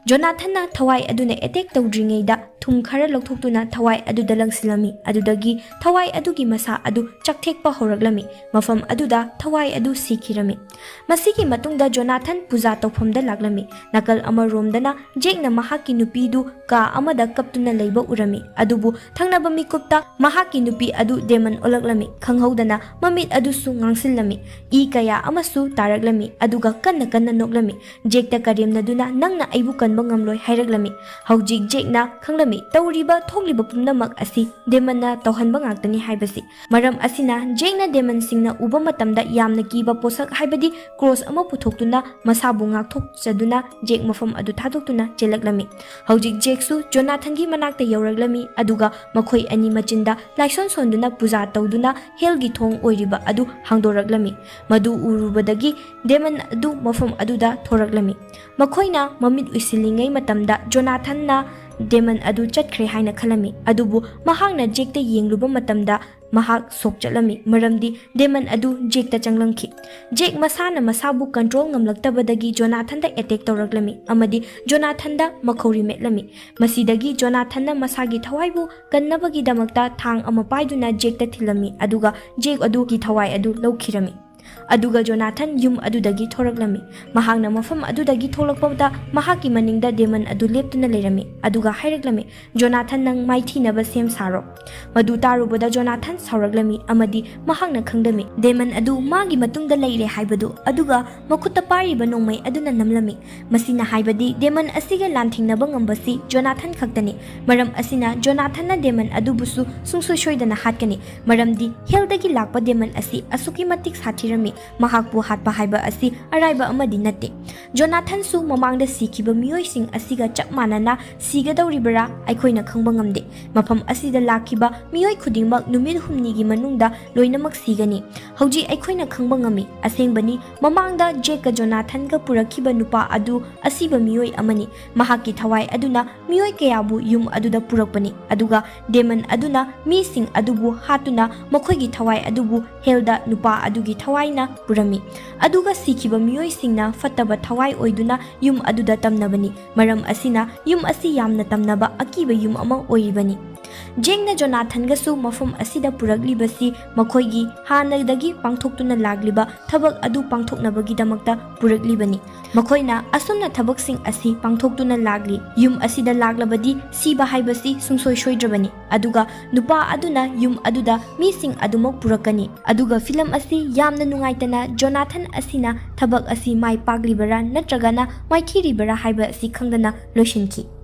ꯖꯣꯅꯥꯊꯟꯅ ꯊꯋꯥꯏ ꯑꯗꯨꯅ ꯑꯦꯇꯦꯛ ꯇꯧꯗ꯭ꯔꯤꯉꯩꯗ ꯊꯨꯝ ꯈꯔ ꯂꯧꯊꯣꯛꯇꯨꯅ ꯊꯋꯥꯏ ꯑꯗꯨꯗ ꯂꯪꯁꯤꯜꯂꯝꯃꯤ꯫ ꯑꯗꯨꯗꯒꯤ ꯊꯋꯥꯏ ꯑꯗꯨꯒꯤ ꯃꯁꯥ ꯑꯗꯨ ꯆꯥꯛꯊꯦꯛꯄ ꯍꯧꯔꯛꯂꯝꯃꯤ꯫ ꯃꯐꯝ ꯑꯗꯨꯗ ꯊꯋꯥꯏ ꯑꯗꯨ ꯁꯤꯈꯤꯔꯝꯃꯤ꯫ ꯃꯁꯤꯒꯤ ꯃꯇꯨꯡꯗ ꯖꯣꯅꯥꯊꯟ ꯄꯨꯖꯥ ꯇꯧꯐꯝꯗ ꯂꯥꯛꯂꯝꯃꯤ꯫ ꯅꯥꯀꯜ ꯑꯃꯔꯣꯝꯗꯅ ꯖꯦꯛꯅ ꯃꯍꯥꯛꯀꯤ ꯅꯨꯄꯤꯗꯨ ꯀꯥ ꯑꯃꯗ ꯀꯞꯇꯨꯅ ꯂꯩꯕ ꯎꯔꯝꯃꯤ, ꯑꯗꯨꯕꯨ ꯊꯪꯅꯕ ꯃꯤꯀꯨꯞꯇ ꯃꯍꯥꯛꯀꯤ ꯅꯨꯄꯤ ꯑꯗꯨ ꯗꯦꯃꯟ ꯑꯣꯜꯂꯛꯂꯝꯃꯤ꯫ ꯈꯪꯍꯧꯗꯅ ꯃꯃꯤꯠ ꯑꯗꯨꯁꯨ ꯉꯥꯡꯁꯤꯜꯂꯝꯃꯤ꯫ ꯏ ꯀꯌꯥ ꯑꯃꯁꯨ ꯇꯥꯔꯛꯂꯝꯃꯤ, ꯑꯗꯨꯒ ꯀꯟꯅ ꯀꯟꯅ ꯅꯣꯛꯂꯝꯃꯤ꯫ ꯖꯦꯛꯇ ꯀꯔꯦꯝꯅꯗꯨꯅ ꯅꯪꯅ ꯑꯩꯕꯨ ꯇꯧꯍꯟꯕ ꯉꯝꯂꯣꯏ ꯍꯥꯏꯔꯛꯂꯝꯃꯤ꯫ ꯍꯧꯖꯤꯛ ꯖꯦꯛꯅ ꯈꯪꯂꯝꯃꯤ ꯇꯧꯔꯤꯕ ꯊꯣꯛꯂꯤꯕ ꯄꯨꯝꯅꯃꯛ ꯑꯁꯤ ꯗꯦꯃꯟꯅ ꯇꯧꯍꯟꯕ ꯉꯥꯛꯇꯅꯤ ꯍꯥꯏꯕꯁꯤ꯫ ꯃꯔꯝ ꯑꯁꯤꯅ ꯖꯦꯛꯅ ꯗꯦꯃꯟꯁꯤꯡꯅ ꯎꯕ ꯃꯇꯝꯗ ꯌꯥꯝꯅ ꯀꯤꯕ ꯄꯣꯠꯁꯛ ꯍꯥꯏꯕꯗꯤ ꯀ꯭ꯔꯣꯁ ꯑꯃ ꯄꯨꯊꯣꯛꯇꯨꯅ ꯃꯁꯥꯕꯨ ꯉꯥꯛꯊꯣꯛꯆꯗꯨꯅ ꯖꯦꯛ ꯃꯐꯝ ꯑꯗꯨ ꯊꯥꯗꯣꯛꯇꯨꯅ ꯆꯦꯜꯂꯛꯂꯝꯃꯤ꯫ ꯍꯧꯖꯤꯛ ꯖꯦꯛꯁꯨ ꯖꯣꯅꯥꯊꯟꯒꯤ ꯃꯅꯥꯛꯇ ꯌꯧꯔꯛꯂꯝꯃꯤ ꯑꯗꯨꯒ ꯃꯈꯣꯏ ꯑꯅꯤ ꯃꯆꯤꯟꯗ ꯂꯥꯏꯁꯣꯟ ꯁꯣꯟꯗꯨꯅ ꯄꯨꯖꯥ ꯇꯧꯗꯨꯅ ꯍꯦꯜꯒꯤ ꯊꯣꯡ ꯑꯣꯏꯔꯤꯕ ꯑꯗꯨ ꯍꯥꯡꯗꯣꯔꯛꯂꯝꯃꯤ꯫ ꯃꯗꯨ ꯎꯔꯨꯕꯗꯒꯤ ꯗꯦꯃꯟ ꯑꯗꯨ ꯃꯐꯝ ꯑꯗꯨꯗ ꯊꯣꯔꯛꯂꯝꯃꯤ꯫ ꯃꯈꯣꯏꯅ ꯃꯃꯤꯠ ꯎꯏꯁꯤꯜꯂꯤꯉꯩ ꯃꯇꯝꯗ ꯖꯣꯅꯥꯊꯟꯅ ꯗꯦꯃꯟ ꯑꯗꯨ ꯆꯠꯈ꯭ꯔꯦ ꯍꯥꯏꯅ ꯈꯜꯂꯝꯃꯤ꯫ ꯑꯗꯨꯕꯨ ꯃꯍꯥꯛꯅ ꯖꯦꯛꯇ ꯌꯦꯡꯂꯨꯕ ꯃꯇꯝꯗ ꯃꯍꯥꯛ ꯁꯣꯛ ꯆꯠꯂꯝꯃꯤ ꯃꯔꯝꯗꯤ ꯗꯦꯃꯟ ꯑꯗꯨ ꯖꯦꯛꯇ ꯆꯪꯂꯝꯈꯤ꯫ ꯖꯦꯛ ꯃꯁꯥꯅ ꯃꯁꯥꯕꯨ ꯀꯟꯇ꯭ꯔꯣꯜ ꯉꯝꯂꯛꯇꯕꯗꯒꯤ ꯖꯣꯅꯥꯊꯟꯗ ꯑꯦꯇꯦꯛ ꯇꯧꯔꯛꯂꯝꯃꯤ ꯑꯃꯗꯤ ꯖꯣꯅꯥꯊꯟꯗ ꯃꯈꯧꯔꯤ ꯃꯦꯠꯂꯝꯃꯤ꯫ ꯃꯁꯤꯗꯒꯤ ꯖꯣꯅꯥꯊꯟꯅ ꯃꯁꯥꯒꯤ ꯊꯋꯥꯏꯕꯨ ꯀꯟꯅꯕꯒꯤꯗꯃꯛꯇ ꯊꯥꯡ ꯑꯃ ꯄꯥꯏꯗꯨꯅ ꯖꯦꯛꯇ ꯊꯤꯜꯂꯝꯃꯤ ꯑꯗꯨꯒ ꯖꯦꯛ ꯑꯗꯨꯒꯤ ꯊꯋꯥꯏ ꯑꯗꯨ ꯂꯧꯈꯤꯔꯝꯃꯤ꯫ ꯑꯗꯨꯒ ꯖꯣꯅꯥꯊꯟ ꯌꯨꯝ ꯑꯗꯨꯗꯒꯤ ꯊꯣꯔꯛꯂꯝꯃꯤ꯫ ꯃꯍꯥꯛꯅ ꯃꯐꯝ ꯑꯗꯨꯗꯒꯤ ꯊꯣꯛꯂꯛꯄꯗ ꯃꯍꯥꯛꯀꯤ ꯃꯅꯤꯡꯗ ꯗꯦꯃꯟ ꯑꯗꯨ ꯂꯦꯞꯇꯨꯅ ꯂꯩꯔꯝꯃꯤ ꯑꯗꯨꯒ ꯍꯥꯏꯔꯛꯂꯝꯃꯤ, ꯖꯣꯅꯥꯊꯟ ꯅꯪ ꯃꯥꯏꯊꯤꯅꯕ ꯁꯦꯝ ꯁꯥꯔꯣ꯫ ꯃꯗꯨ ꯇꯥꯔꯨꯕꯗ ꯖꯣꯅꯥꯊꯟ ꯁꯥꯎꯔꯛꯂꯝꯃꯤ ꯑꯃꯗꯤ ꯃꯍꯥꯛꯅ ꯈꯪꯂꯝꯃꯤ ꯗꯦꯃꯟ ꯑꯗꯨ ꯃꯥꯒꯤ ꯃꯇꯨꯡꯗ ꯂꯩꯔꯦ ꯍꯥꯏꯕꯗꯨ ꯑꯗꯨꯒ ꯃꯈꯨꯠꯇ ꯄꯥꯏꯔꯤꯕ ꯅꯣꯡꯃꯩ ꯑꯗꯨꯅ ꯅꯝꯂꯝꯃꯤ꯫ ꯃꯁꯤꯅ ꯍꯥꯏꯕꯗꯤ ꯗꯦꯃꯟ ꯑꯁꯤꯒ ꯂꯥꯟꯊꯦꯡꯅꯕ ꯉꯝꯕꯁꯤ ꯖꯣꯅꯥꯊꯟ ꯈꯛꯇꯅꯤ꯫ ꯃꯔꯝ ꯑꯁꯤꯅ ꯖꯣꯅꯥꯊꯟꯅ ꯗꯦꯃꯟ ꯑꯗꯨꯕꯨꯁꯨ ꯁꯨꯡꯁꯣꯏ ꯁꯣꯏꯗꯅ ꯍꯥꯠꯀꯅꯤ ꯃꯔꯝꯗꯤ ꯍꯦꯜꯗꯒꯤ ꯂꯥꯛꯄ ꯗꯦꯃꯟ ꯑꯁꯤ ꯑꯁꯨꯛꯀꯤ ꯃꯇꯤꯛ ꯁꯥꯊꯤꯔꯝꯃꯤ ꯃꯍꯥꯛꯄꯨ ꯍꯥꯠꯄ ꯍꯥꯏꯕ ꯑꯁꯤ ꯑꯔꯥꯏꯕ ꯑꯃꯗꯤ ꯅꯠꯇꯦ꯫ ꯖꯣꯅꯥꯊꯟꯁꯨ ꯃꯃꯥꯡꯗ ꯁꯤꯈꯤꯕ ꯃꯤꯑꯣꯏꯁꯤꯡ ꯑꯁꯤꯒ ꯆꯞ ꯃꯥꯟꯅꯅ ꯁꯤꯒꯗꯧꯔꯤꯕꯔꯥ ꯑꯩꯈꯣꯏꯅ ꯈꯪꯕ ꯉꯝꯗꯦ꯫ ꯃꯐꯝ ꯑꯁꯤꯗ ꯂꯥꯛꯈꯤꯕ ꯃꯤꯑꯣꯏ ꯈꯨꯗꯤꯡꯃꯛ ꯅꯨꯃꯤꯠ ꯍꯨꯝꯅꯤꯒꯤ ꯃꯅꯨꯡꯗ ꯂꯣꯏꯅꯃꯛ ꯁꯤꯒꯅꯤ꯫ ꯍꯧꯖꯤꯛ ꯑꯩꯈꯣꯏꯅ ꯈꯪꯕ ꯉꯝꯃꯤ ꯑꯁꯦꯡꯕꯅꯤ ꯃꯃꯥꯡꯗ ꯖꯦꯛꯀ ꯖꯣꯅꯥꯊꯟꯒ ꯄꯨꯔꯛꯈꯤꯕ ꯅꯨꯄꯥ ꯑꯗꯨ ꯑꯁꯤꯕ ꯃꯤꯑꯣꯏ ꯑꯃꯅꯤ꯫ ꯃꯍꯥꯛꯀꯤ ꯊꯋꯥꯏ ꯑꯗꯨꯅ ꯃꯤꯑꯣꯏ ꯀꯌꯥꯕꯨ ꯌꯨꯝ ꯑꯗꯨꯗ ꯄꯨꯔꯛꯄꯅꯤ ꯑꯗꯨꯒ ꯗꯦꯃꯟ ꯑꯗꯨꯅ ꯃꯤꯁꯤꯡ ꯑꯗꯨꯕꯨ ꯍꯥꯠꯇꯨꯅ ꯃꯈꯣꯏꯒꯤ ꯊꯋꯥꯏ ꯑꯗꯨꯕꯨ ꯍꯦꯜꯗ ꯅꯨꯄꯥ ꯑꯗꯨꯒꯤ ꯊꯋꯥꯏꯅ ꯄꯨꯔꯝꯃꯤ꯫ ꯑꯗꯨꯒ ꯁꯤꯈꯤꯕ ꯃꯤꯑꯣꯏꯁꯤꯡꯅ ꯐꯠꯇꯕ ꯊꯋꯥꯏ ꯑꯣꯏꯗꯨꯅ ꯌꯨꯝ ꯑꯗꯨꯗ ꯇꯝꯅꯕꯅꯤ꯫ ꯃꯔꯝ ꯑꯁꯤꯅ ꯌꯨꯝ ꯑꯁꯤ ꯌꯥꯝꯅ ꯇꯝꯅꯕ ꯑꯀꯤꯕ ꯌꯨꯝ ꯑꯃ ꯑꯣꯏꯔꯤꯕꯅꯤ꯫ ꯖꯦꯛꯅ ꯖꯣꯅꯥꯊꯟꯒꯁꯨ ꯃꯐꯝ ꯑꯁꯤꯗ ꯄꯨꯔꯛꯂꯤꯕꯁꯤ ꯃꯈꯣꯏꯒꯤ ꯍꯥꯟꯅꯗꯒꯤ ꯄꯥꯡꯊꯣꯛꯇꯨꯅ ꯂꯥꯛꯂꯤꯕ ꯊꯕꯛ ꯑꯗꯨ ꯄꯥꯡꯊꯣꯛꯅꯕꯒꯤꯗꯃꯛꯇ ꯄꯨꯔꯛꯂꯤꯕꯅꯤ꯫ ꯃꯈꯣꯏꯅ ꯑꯁꯨꯝꯅ ꯊꯕꯛꯁꯤꯡ ꯑꯁꯤ ꯄꯥꯡꯊꯣꯛꯇꯨꯅ ꯂꯥꯛꯂꯤ꯫ ꯌꯨꯝ ꯑꯁꯤꯗ ꯂꯥꯛꯂꯕꯗꯤ ꯁꯤꯕ ꯍꯥꯏꯕꯁꯤ ꯁꯨꯡꯁꯣꯏ ꯁꯣꯏꯗ꯭ꯔꯕꯅꯤ ꯑꯗꯨꯒ ꯅꯨꯄꯥ ꯑꯗꯨꯅ ꯌꯨꯝ ꯑꯗꯨꯗ ꯃꯤꯁꯤꯡ ꯑꯗꯨꯃꯛ ꯄꯨꯔꯛꯀꯅꯤ꯫ ꯑꯗꯨꯒ ꯐꯤꯂꯝ ꯑꯁꯤ ꯌꯥꯝꯅ ꯅꯨꯡꯉꯥꯏꯇꯅ ꯖꯣꯅꯥꯊꯟ ꯑꯁꯤꯅ ꯊꯕꯛ ꯑꯁꯤ ꯃꯥꯏ ꯄꯥꯛꯂꯤꯕꯔꯥ ꯅꯠꯇ꯭ꯔꯒꯅ ꯃꯥꯏꯊꯤꯔꯤꯕꯔꯥ ꯍꯥꯏꯕ ꯑꯁꯤ ꯈꯪꯗꯅ ꯂꯣꯏꯁꯤꯟꯈꯤ꯫